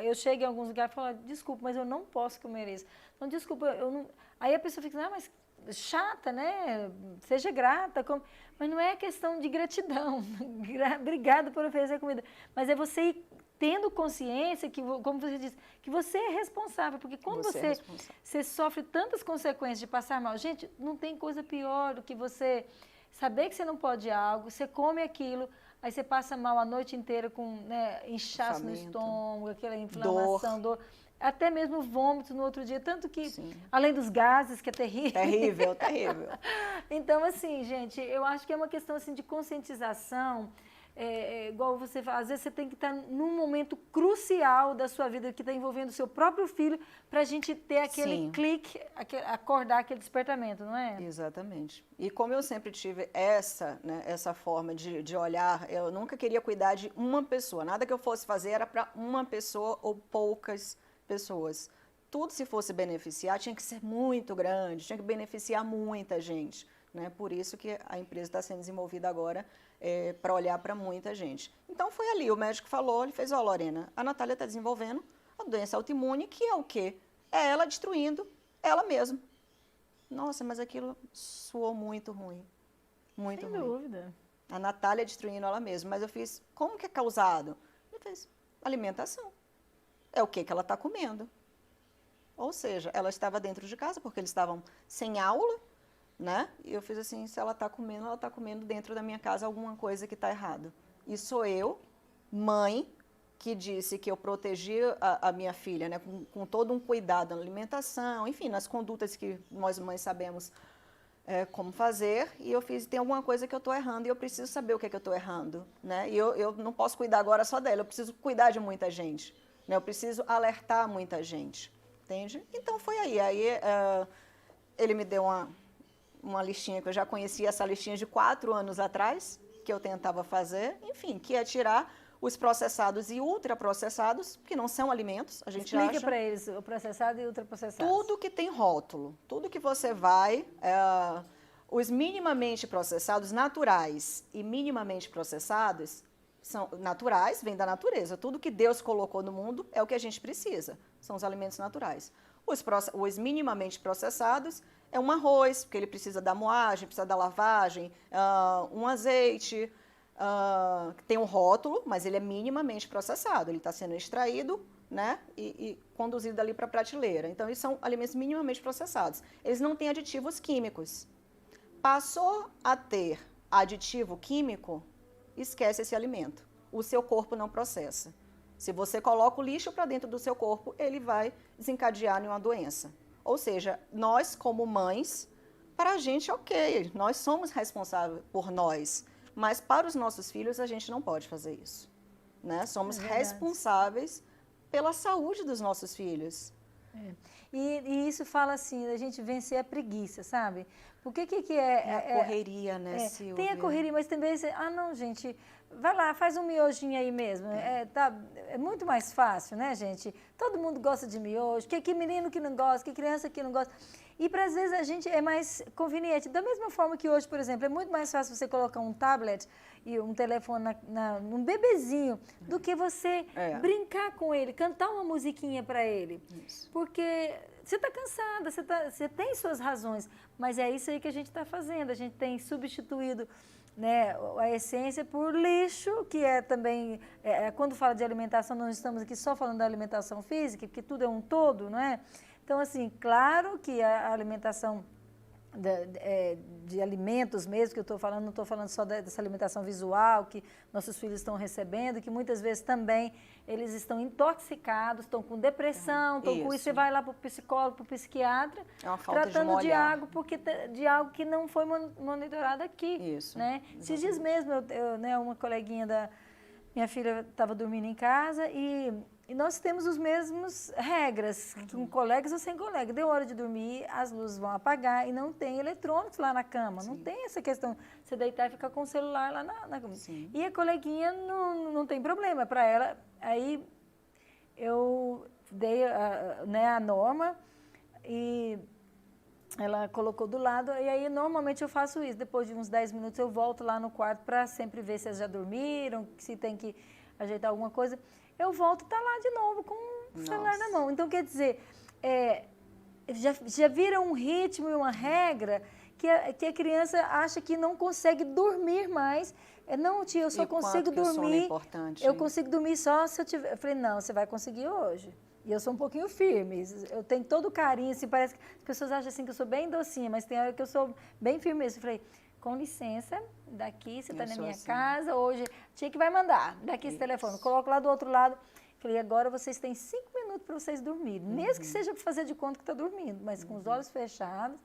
eu chego em alguns lugares e falo, desculpa, mas eu não posso comer isso. Não, desculpa, eu não... Aí a pessoa fica, mas chata, né? Seja grata. Mas não é questão de gratidão. Obrigada por oferecer comida. Mas é você ir tendo consciência, que, como você disse, que você é responsável. Porque quando você sofre tantas consequências de passar mal, gente, não tem coisa pior do que você saber que você não pode algo, você come aquilo, aí você passa mal a noite inteira com, né, inchaço no estômago, aquela inflamação, dor. Até mesmo vômitos no outro dia, tanto que, além dos gases, que é terrível. Terrível, terrível. Então, assim, gente, eu acho que é uma questão assim, de conscientização, igual você fala, às vezes você tem que estar num momento crucial da sua vida, que está envolvendo o seu próprio filho, para a gente ter aquele clique, acordar aquele despertamento, não é? Exatamente. E como eu sempre tive essa forma de olhar, eu nunca queria cuidar de uma pessoa, nada que eu fosse fazer era para uma pessoa ou poucas pessoas. Tudo, se fosse beneficiar, tinha que ser muito grande, tinha que beneficiar muita gente. Né? Por isso que a empresa está sendo desenvolvida agora para olhar para muita gente. Então, foi ali, o médico falou, ele fez, Lorena, a Natália está desenvolvendo a doença autoimune, que é o quê? É ela destruindo ela mesma. Nossa, mas aquilo soou muito ruim. Muito ruim. Sem dúvida. A Natália destruindo ela mesma. Mas eu fiz, como que é causado? Ele fez, alimentação. É o que ela está comendo. Ou seja, ela estava dentro de casa, porque eles estavam sem aula, né? E eu fiz assim, se ela está comendo dentro da minha casa alguma coisa que está errado. E sou eu, mãe, que disse que eu protegi a minha filha, né? Com todo um cuidado na alimentação, enfim, nas condutas que nós mães sabemos como fazer. E eu fiz, tem alguma coisa que eu estou errando e eu preciso saber o que é que eu estou errando, né? E eu não posso cuidar agora só dela, eu preciso cuidar de muita gente. né? Eu preciso alertar muita gente, entende? Então foi aí. Ele me deu uma listinha, que eu já conhecia essa listinha de 4 anos atrás, que eu tentava fazer, enfim, que é tirar os processados e ultraprocessados, que não são alimentos, a gente Explica acha. para eles o processado e ultraprocessado. Tudo que tem rótulo, tudo que você vai, os minimamente processados naturais e minimamente processados são naturais, vem da natureza. Tudo que Deus colocou no mundo é o que a gente precisa, são os alimentos naturais. Os minimamente processados é um arroz, porque ele precisa da moagem, precisa da lavagem, um azeite, tem um rótulo, mas ele é minimamente processado, ele está sendo extraído, né, e conduzido ali para a prateleira. Então, eles são alimentos minimamente processados. Eles não têm aditivos químicos. Passou a ter aditivo químico, esquece esse alimento. O seu corpo não processa. Se você coloca o lixo para dentro do seu corpo, ele vai desencadear em uma doença. Ou seja, nós como mães, para a gente ok, nós somos responsáveis por nós, mas para os nossos filhos a gente não pode fazer isso, né? Somos responsáveis pela saúde dos nossos filhos. E isso fala assim, da gente vencer a preguiça, sabe? Porque que é a correria, né, Silvia? Tem a correria, mas também, não, gente, vai lá, faz um miojinho aí mesmo. É muito mais fácil, né, gente? Todo mundo gosta de miojo, que menino que não gosta, que criança que não gosta. E para às vezes a gente é mais conveniente. Da mesma forma que hoje, por exemplo, é muito mais fácil você colocar um tablet e um telefone num bebezinho do que você brincar com ele, cantar uma musiquinha para ele. Isso. Porque você está cansada, você tem suas razões, mas é isso aí que a gente está fazendo. A gente tem substituído, né, a essência por lixo, que é também, quando fala de alimentação, não estamos aqui só falando da alimentação física, porque tudo é um todo, não é? Então, assim, claro que a alimentação de alimentos mesmo, que eu estou falando, não estou falando só dessa alimentação visual que nossos filhos estão recebendo, que muitas vezes também eles estão intoxicados, estão com depressão, estão com isso, você vai lá para o psicólogo, para o psiquiatra, tratando de algo, de algo que não foi monitorado aqui. Isso. Né? Esses dias mesmo, né, uma coleguinha da minha filha estava dormindo em casa e nós temos os mesmos regras, com colegas ou sem colegas. Deu hora de dormir, as luzes vão apagar e não tem eletrônicos lá na cama. Sim. Não tem essa questão de você deitar e ficar com o celular lá na cama. Sim. E a coleguinha não tem problema para ela. Aí eu dei a norma e ela colocou do lado. E aí normalmente eu faço isso. Depois de uns 10 minutos eu volto lá no quarto para sempre ver se elas já dormiram, se tem que ajeitar alguma coisa. Eu volto e está lá de novo com o celular na mão. Então, quer dizer, já vira um ritmo e uma regra que a criança acha que não consegue dormir mais. Não, tia, eu só consigo dormir. O sono é importante, eu consigo dormir só se eu tiver. Eu falei, não, você vai conseguir hoje. E eu sou um pouquinho firme. Eu tenho todo o carinho, assim, parece que as pessoas acham assim que eu sou bem docinha, mas tem hora que eu sou bem firme mesmo. Eu falei, com licença, daqui você está na minha casa, hoje, tia que vai mandar, daqui esse telefone, coloco lá do outro lado. Falei, agora vocês têm 5 minutos para vocês dormirem, mesmo que seja para fazer de conta que está dormindo, mas com os olhos fechados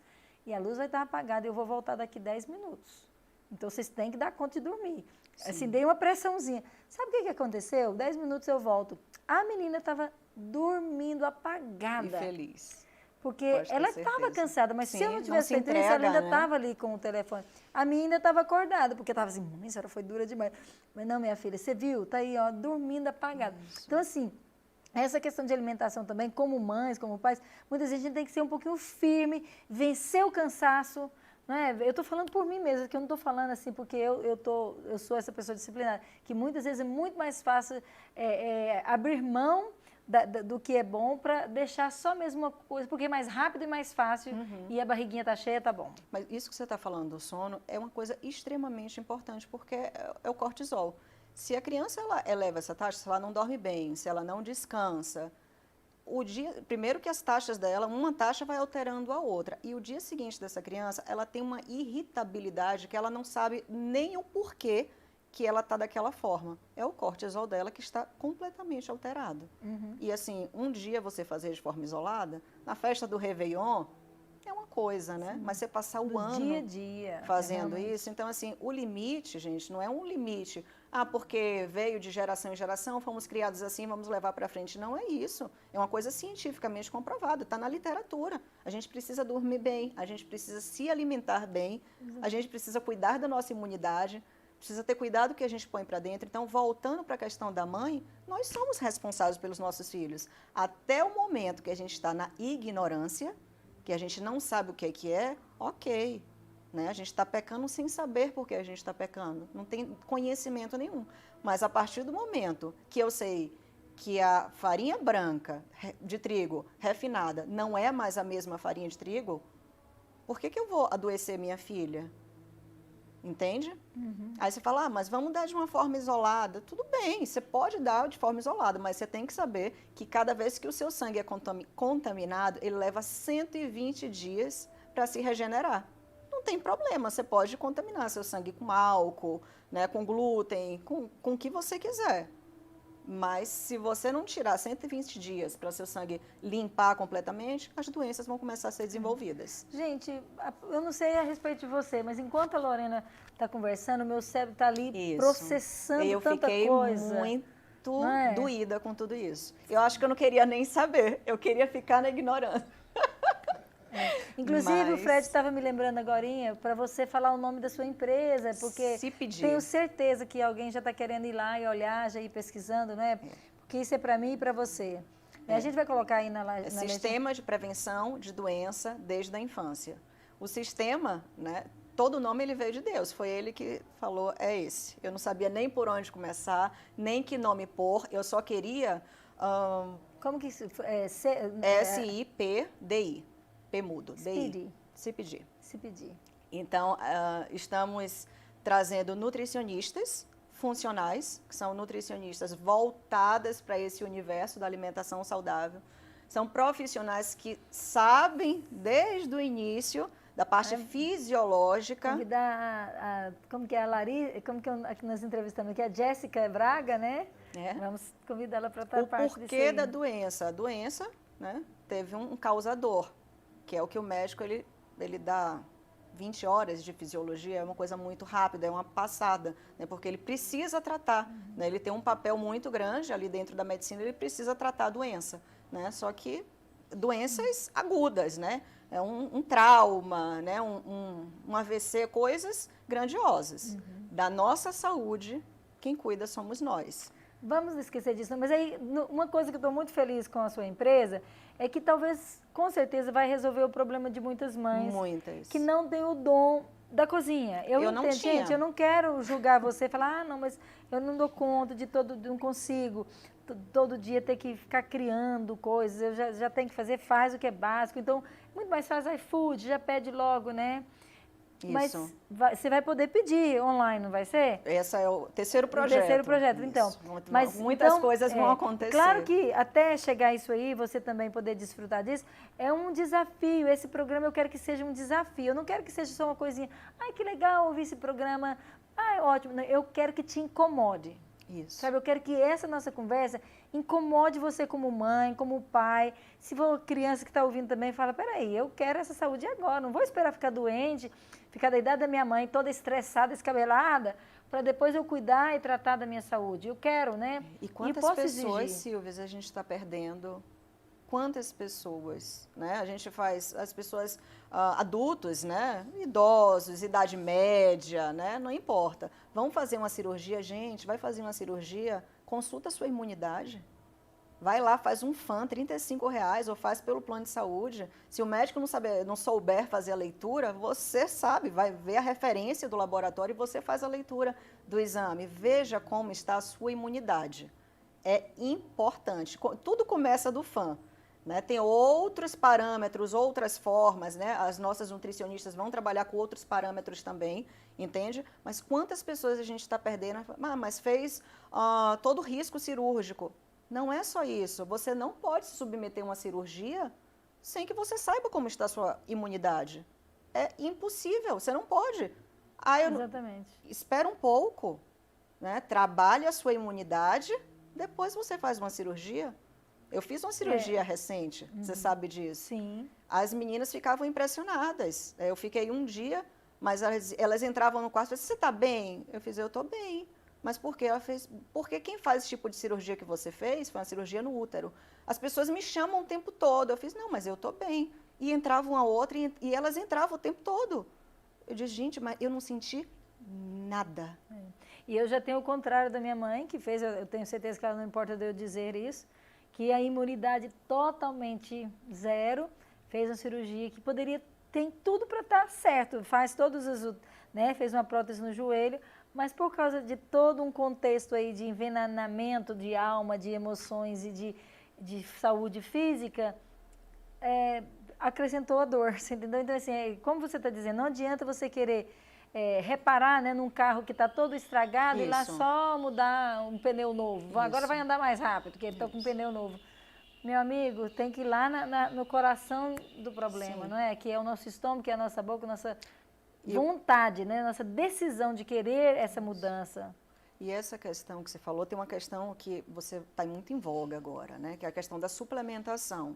e a luz vai estar apagada e eu vou voltar daqui 10 minutos. Então vocês têm que dar conta de dormir. Sim. Assim, dei uma pressãozinha. Sabe o que aconteceu? 10 minutos eu volto. A menina estava dormindo apagada. E feliz. Porque ela estava cansada, mas sim, se eu não tivesse feito isso, ela ainda estava ali com o telefone. A minha ainda estava acordada, porque estava assim, mãe, a senhora foi dura demais. Mas não, minha filha, você viu? Está aí, ó, dormindo apagada. Isso. Então, assim, essa questão de alimentação também, como mães, como pais, muitas vezes a gente tem que ser um pouquinho firme, vencer o cansaço. Né? Eu estou falando por mim mesma, que eu não estou falando assim porque eu sou essa pessoa disciplinada, que muitas vezes é muito mais fácil abrir mão do que é bom para deixar só mesmo uma coisa, porque é mais rápido e mais fácil e a barriguinha está cheia, tá bom. Mas isso que você está falando do sono é uma coisa extremamente importante, porque é o cortisol. Se a criança ela eleva essa taxa, se ela não dorme bem, se ela não descansa, primeiro que as taxas dela, uma taxa vai alterando a outra. E o dia seguinte dessa criança, ela tem uma irritabilidade que ela não sabe nem o porquê que ela está daquela forma. É o cortisol dela que está completamente alterado. E assim, um dia você fazer de forma isolada, na festa do Réveillon, é uma coisa, né? Mas você passar o Do ano dia a dia, fazendo realmente. isso, então assim, o limite, gente, não é um limite, porque veio de geração em geração, fomos criados assim, vamos levar para frente. Não é isso. É uma coisa cientificamente comprovada, está na literatura. A gente precisa dormir bem, a gente precisa se alimentar bem, a gente precisa cuidar da nossa imunidade, precisa ter cuidado do que a gente põe para dentro. Então, voltando para a questão da mãe, nós somos responsáveis pelos nossos filhos. Até o momento que a gente está na ignorância, que a gente não sabe o que é, ok. Né? A gente está pecando sem saber por que a gente está pecando. Não tem conhecimento nenhum. Mas a partir do momento que eu sei que a farinha branca de trigo refinada não é mais a mesma farinha de trigo, por que eu vou adoecer minha filha? Entende? Aí você fala, mas vamos dar de uma forma isolada. Tudo bem, você pode dar de forma isolada, mas você tem que saber que cada vez que o seu sangue é contaminado, ele leva 120 dias para se regenerar. Não tem problema, você pode contaminar seu sangue com álcool, né, com glúten, com o que você quiser. Mas se você não tirar 120 dias para seu sangue limpar completamente, as doenças vão começar a ser desenvolvidas. Gente, eu não sei a respeito de você, mas enquanto a Lorena está conversando, meu cérebro está ali processando tanta coisa. Eu fiquei muito doída com tudo isso. Eu acho que eu não queria nem saber, eu queria ficar na ignorância. Inclusive, o Fred estava me lembrando agorinha para você falar o nome da sua empresa, porque tenho certeza que alguém já está querendo ir lá e olhar, já ir pesquisando, né? Porque isso é para mim e para você. A gente vai colocar aí na Sistema de Prevenção de Doença desde a Infância. O sistema, né, todo o nome ele veio de Deus, foi ele que falou, é esse. Eu não sabia nem por onde começar, nem que nome pôr, eu só queria... Como que isso... S-I-P-D-I. P mudo. CPD. CPD. Então, estamos trazendo nutricionistas funcionais, que são nutricionistas voltadas para esse universo da alimentação saudável. São profissionais que sabem desde o início da parte fisiológica. Convidar como que é a Larissa, como que aqui nós entrevistamos aqui, a Jéssica Braga, né? Vamos convidá-la para estar parte disso. O porquê da doença? A doença, né, teve um causador, que é o que o médico ele dá 20 horas de fisiologia, é uma coisa muito rápida, é uma passada, né, porque ele precisa tratar, né, ele tem um papel muito grande ali dentro da medicina, ele precisa tratar a doença, né, só que doenças agudas, né, é um trauma, né, um AVC, coisas grandiosas. Da nossa saúde, quem cuida somos nós. Vamos esquecer disso, mas aí uma coisa que eu estou muito feliz com a sua empresa é que talvez, com certeza, vai resolver o problema de muitas mães que não têm o dom da cozinha. Eu não tinha. Gente, eu não quero julgar você e falar, não, mas eu não dou conta de não consigo todo dia ter que ficar criando coisas, eu já tenho que fazer, faz o que é básico, então, muito mais faz iFood, já pede logo, né? Isso. Mas você vai poder pedir online, não vai ser? Esse é o terceiro projeto. O terceiro projeto, isso. Então. Mas muitas coisas vão acontecer. Claro que até chegar isso aí, você também poder desfrutar disso, é um desafio. Esse programa eu quero que seja um desafio. Eu não quero que seja só uma coisinha, ai, que legal ouvir esse programa, ai, ótimo. Eu quero que te incomode. Isso. Sabe, eu quero que essa nossa conversa incomode você como mãe, como pai. Se for criança que está ouvindo também, fala, peraí, eu quero essa saúde agora, não vou esperar ficar doente, ficar da idade da minha mãe, toda estressada, descabelada, para depois eu cuidar e tratar da minha saúde. Eu quero, né? E quantas pessoas, Silvia, a gente está perdendo? Quantas pessoas, né? A gente faz, as pessoas adultos, né? Idosos, idade média, né? Não importa. Vão fazer uma cirurgia, gente, vai fazer uma cirurgia, consulta a sua imunidade. Vai lá, faz um FAN, R$35, ou faz pelo plano de saúde. Se o médico não souber fazer a leitura, você sabe, vai ver a referência do laboratório e você faz a leitura do exame. Veja como está a sua imunidade. É importante. Tudo começa do FAN. Né? Tem outros parâmetros, outras formas, né? As nossas nutricionistas vão trabalhar com outros parâmetros também, entende? Mas quantas pessoas a gente está perdendo? Mas fez todo o risco cirúrgico. Não é só isso. Você não pode se submeter a uma cirurgia sem que você saiba como está a sua imunidade. É impossível, você não pode. Exatamente. Espera um pouco, né? Trabalhe a sua imunidade, depois você faz uma cirurgia. Eu fiz uma cirurgia recente, você sabe disso. Sim. as meninas ficavam impressionadas. Eu fiquei um dia, mas elas entravam no quarto e falavam, você está bem? Eu fiz, eu estou bem. Mas por quê? Ela fez, porque quem faz esse tipo de cirurgia que você fez foi uma cirurgia no útero. As pessoas me chamam o tempo todo. Eu fiz, não, mas eu estou bem. E entrava uma outra e elas entravam o tempo todo. Eu disse, gente, mas eu não senti nada. E eu já tenho o contrário da minha mãe, que fez, eu tenho certeza que ela não importa de eu dizer isso, que a imunidade totalmente zero, fez uma cirurgia que poderia, tem tudo para estar certo, faz todos os, né, fez uma prótese no joelho, mas por causa de todo um contexto aí de envenenamento de alma, de emoções e de saúde física, acrescentou a dor, você entendeu? Então, assim, como você está dizendo, não adianta você querer reparar, né, num carro que está todo estragado e lá só mudar um pneu novo. Isso. Agora vai andar mais rápido, porque ele está com um pneu novo. Meu amigo, tem que ir lá no coração do problema, Sim. não é? Que é o nosso estômago, que é a nossa boca, a nossa vontade, né? Nossa decisão de querer essa mudança. E essa questão que você falou, tem uma questão que você está muito em voga agora, né? Que é a questão da suplementação.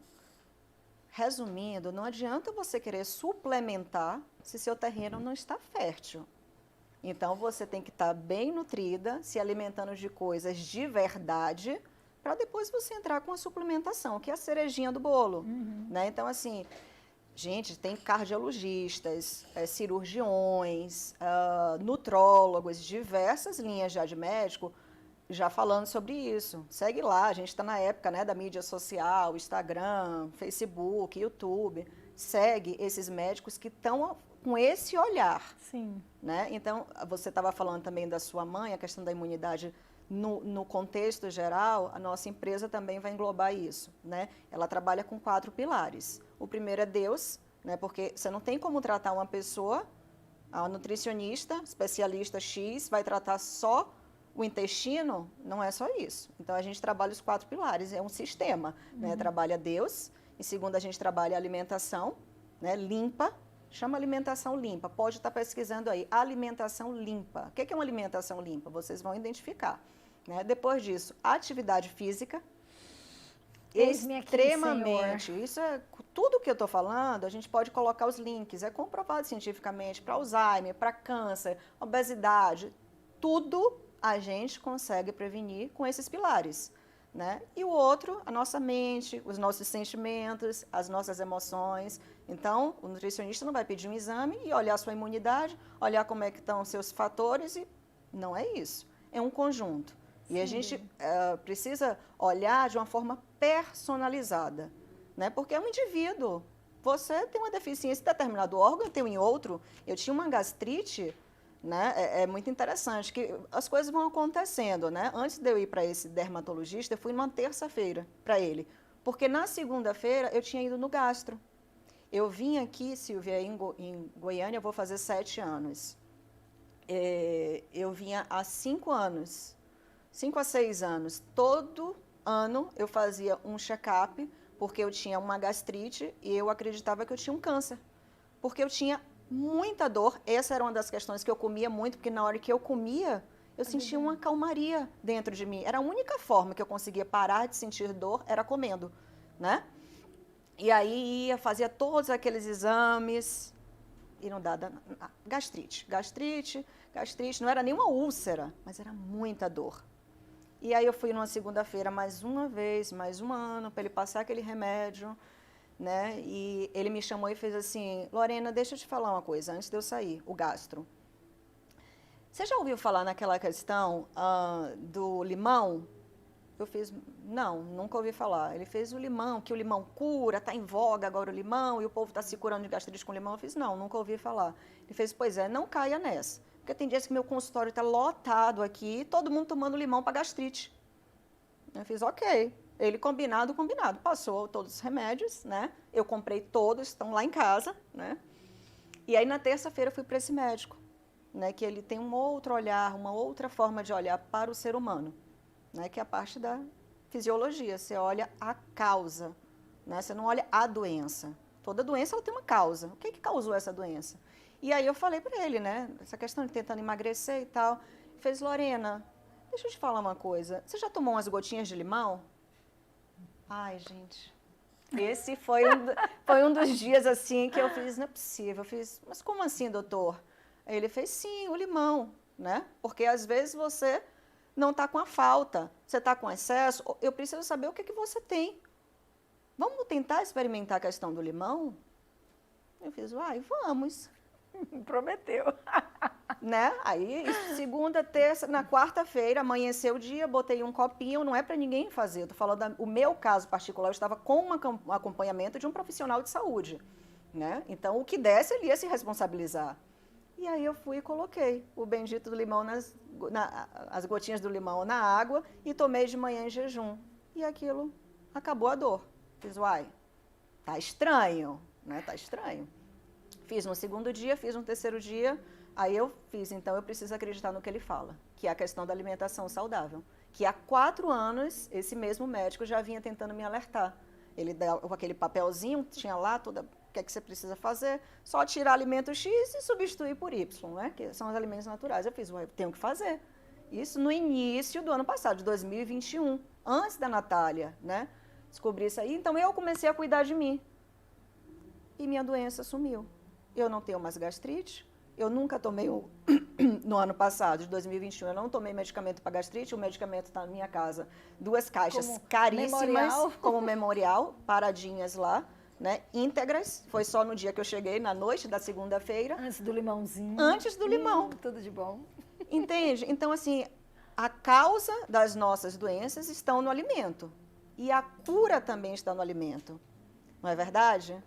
Resumindo, não adianta você querer suplementar se seu terreno não está fértil. Então, você tem que estar bem nutrida, se alimentando de coisas de verdade, para depois você entrar com a suplementação, que é a cerejinha do bolo. Né? Então, assim, gente, tem cardiologistas, cirurgiões, nutrólogos, diversas linhas já de médico, já falando sobre isso. Segue lá, a gente está na época, né, da mídia social, Instagram, Facebook, YouTube. Segue esses médicos que estão com esse olhar. Sim. Né? Então, você estava falando também da sua mãe, a questão da imunidade no contexto geral, a nossa empresa também vai englobar isso. Né? Ela trabalha com 4 pilares. O primeiro é Deus, né, porque você não tem como tratar uma pessoa, a nutricionista, especialista X, vai tratar só o intestino, não é só isso. Então, a gente trabalha os 4 pilares, é um sistema. Né? Trabalha Deus, em segundo, a gente trabalha a alimentação, né, limpa, chama alimentação limpa. Pode estar pesquisando aí, alimentação limpa. O que é uma alimentação limpa? Vocês vão identificar. Né? Depois disso, atividade física. Extremamente. Isso é tudo que eu estou falando, a gente pode colocar os links. É comprovado cientificamente para Alzheimer, para câncer, obesidade, tudo a gente consegue prevenir com esses pilares. Né? E o outro, a nossa mente, os nossos sentimentos, as nossas emoções. Então, o nutricionista não vai pedir um exame e olhar a sua imunidade, olhar como é que estão os seus fatores, e não é isso. É um conjunto. Sim. E a gente precisa olhar de uma forma personalizada, né? Porque é um indivíduo. Você tem uma deficiência em determinado órgão, eu tenho em outro. Eu tinha uma gastrite, né? É muito interessante que as coisas vão acontecendo, né? Antes de eu ir para esse dermatologista, eu fui numa terça-feira para ele, porque na segunda-feira eu tinha ido no gastro. Eu vim aqui, Silvia, em Goiânia, eu vou fazer 7 anos. Eu vinha há 5 anos, 5 a 6 anos. Todo ano eu fazia um check-up, porque eu tinha uma gastrite e eu acreditava que eu tinha um câncer, porque eu tinha muita dor. Essa era uma das questões que eu comia muito, porque na hora que eu comia, eu sentia uma calmaria dentro de mim. Era a única forma que eu conseguia parar de sentir dor, era comendo, né? E aí ia, fazia todos aqueles exames e não dava gastrite. Gastrite, não era nenhuma úlcera, mas era muita dor. E aí eu fui numa segunda-feira mais uma vez, mais um ano, para ele passar aquele remédio, né? E ele me chamou e fez assim, Lorena, deixa eu te falar uma coisa, antes de eu sair, o gastro. Você já ouviu falar naquela questão do limão? Eu fiz, não, nunca ouvi falar. Ele fez o limão, que o limão cura, está em voga agora o limão, e o povo está se curando de gastrite com limão. Eu fiz, não, nunca ouvi falar. Ele fez, pois é, não caia nessa. Porque tem dias que meu consultório está lotado aqui, todo mundo tomando limão para gastrite. Eu fiz, ok. Ele combinado. Passou todos os remédios, né? Eu comprei todos, estão lá em casa, né? E aí na terça-feira eu fui para esse médico, né? Que ele tem um outro olhar, uma outra forma de olhar para o ser humano, né? Que é a parte da fisiologia. Você olha a causa, né? Você não olha a doença. Toda doença ela tem uma causa. O que causou essa doença? E aí eu falei para ele, né? Essa questão de tentando emagrecer e tal. Ele fez, Lorena, deixa eu te falar uma coisa. Você já tomou umas gotinhas de limão? Ai, gente, Esse foi um dos dias assim que eu fiz, não é possível. Eu fiz, mas como assim, doutor? Aí ele fez, sim, o limão, né? Porque às vezes você não está com a falta, você está com excesso, eu preciso saber o que, que você tem. Vamos tentar experimentar a questão do limão? Eu fiz, vamos. Prometeu. Né? Aí, segunda, terça, na quarta-feira, amanheceu o dia, botei um copinho, não é para ninguém fazer, eu tô falando o meu caso particular, eu estava com um acompanhamento de um profissional de saúde, né? Então, o que desse, ele ia se responsabilizar. E aí eu fui e coloquei o bendito do limão, as gotinhas do limão na água e tomei de manhã em jejum. E aquilo acabou a dor. Fiz, tá estranho, né? Tá estranho. Fiz no segundo dia, fiz no terceiro dia, aí eu fiz, então eu preciso acreditar no que ele fala, que é a questão da alimentação saudável. Que há 4 anos, esse mesmo médico já vinha tentando me alertar. Ele deu aquele papelzinho, tinha lá toda, o que é que você precisa fazer? Só tirar alimento X e substituir por Y, né? Que são os alimentos naturais. Eu fiz, eu tenho que fazer. Isso no início do ano passado, de 2021, antes da Natália, né? Descobri isso aí, então eu comecei a cuidar de mim. E minha doença sumiu. Eu não tenho mais gastrite, eu nunca tomei, no ano passado, de 2021, eu não tomei medicamento para gastrite, o medicamento está na minha casa, 2 caixas como caríssimas, memorial. Como memorial, paradinhas lá, né, íntegras, foi só no dia que eu cheguei, na noite da segunda-feira. Antes do limãozinho. Antes do limão. Tudo de bom. Entende? Então, assim, a causa das nossas doenças estão no alimento, e a cura também está no alimento, não é verdade?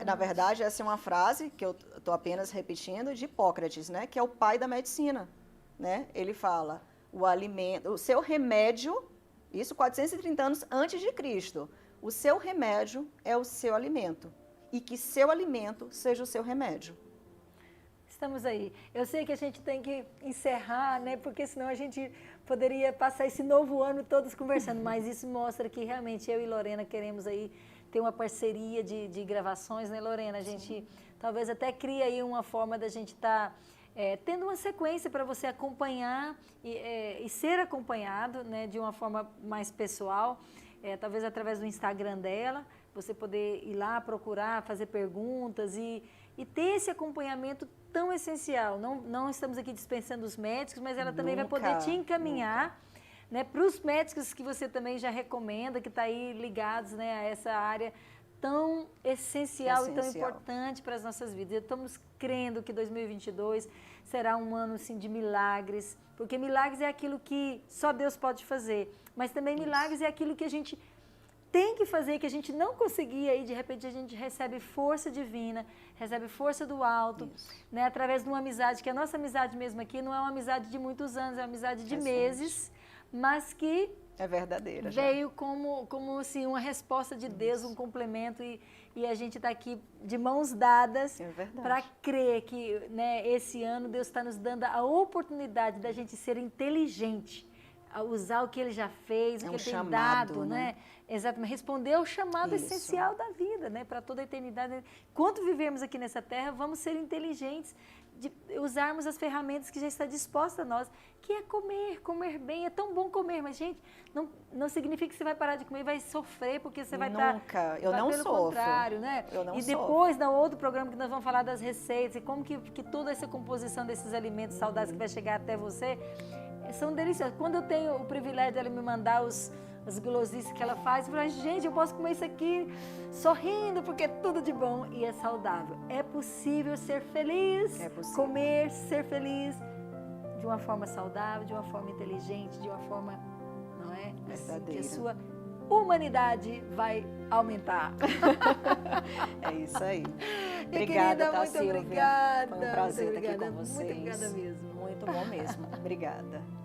Na verdade, essa é uma frase que eu estou apenas repetindo de Hipócrates, né? Que é o pai da medicina, né? Ele fala, o seu remédio, isso 430 anos antes de Cristo, o seu remédio é o seu alimento e que seu alimento seja o seu remédio. Estamos aí. Eu sei que a gente tem que encerrar, né? Porque senão a gente poderia passar esse novo ano todos conversando, mas isso mostra que realmente eu e Lorena queremos aí ter uma parceria de gravações, né, Lorena? A gente talvez até crie aí uma forma da gente estar tendo uma sequência para você acompanhar e ser acompanhado, né, de uma forma mais pessoal, talvez através do Instagram dela, você poder ir lá procurar, fazer perguntas e ter esse acompanhamento tão essencial. Não estamos aqui dispensando os médicos, mas ela também vai poder te encaminhar, né, para os médicos que você também já recomenda, que está aí ligados, né, a essa área tão essencial e tão importante para as nossas vidas. Estamos crendo que 2022 será um ano assim, de milagres, porque milagres é aquilo que só Deus pode fazer, mas também milagres é aquilo que a gente tem que fazer, que a gente não conseguia e de repente a gente recebe força divina, recebe força do alto, né, através de uma amizade, que a nossa amizade mesmo aqui não é uma amizade de muitos anos, é uma amizade de meses, mas que é verdadeira. Veio como assim, uma resposta de Deus, um complemento e a gente está aqui de mãos dadas para crer que, né, esse ano Deus está nos dando a oportunidade da gente ser inteligente, a usar o que Ele já fez, o que Ele tem dado, né? Exatamente, responder ao chamado essencial da vida, né? Para toda a eternidade. Enquanto vivemos aqui nessa terra, vamos ser inteligentes, de usarmos as ferramentas que já está disposta a nós, que é comer bem. É tão bom comer, mas, gente, não significa que você vai parar de comer e vai sofrer, porque você vai estar... Nunca, eu não sofro. Pelo contrário, né? Eu não e depois, no outro programa que nós vamos falar das receitas e como que toda essa composição desses alimentos saudáveis que vai chegar até você, são deliciosas. Quando eu tenho o privilégio dela me mandar as gulosices que ela faz, eu falo, gente, eu posso comer isso aqui sorrindo, porque é tudo de bom e é saudável. É possível ser feliz, comer, ser feliz de uma forma saudável, de uma forma inteligente, de uma forma, não é? Assim, que a sua humanidade vai aumentar. É isso aí. Obrigada, querida, muito Silvia. Obrigada. Foi um prazer estar aqui com você. Muito obrigada mesmo. Muito bom mesmo. Obrigada.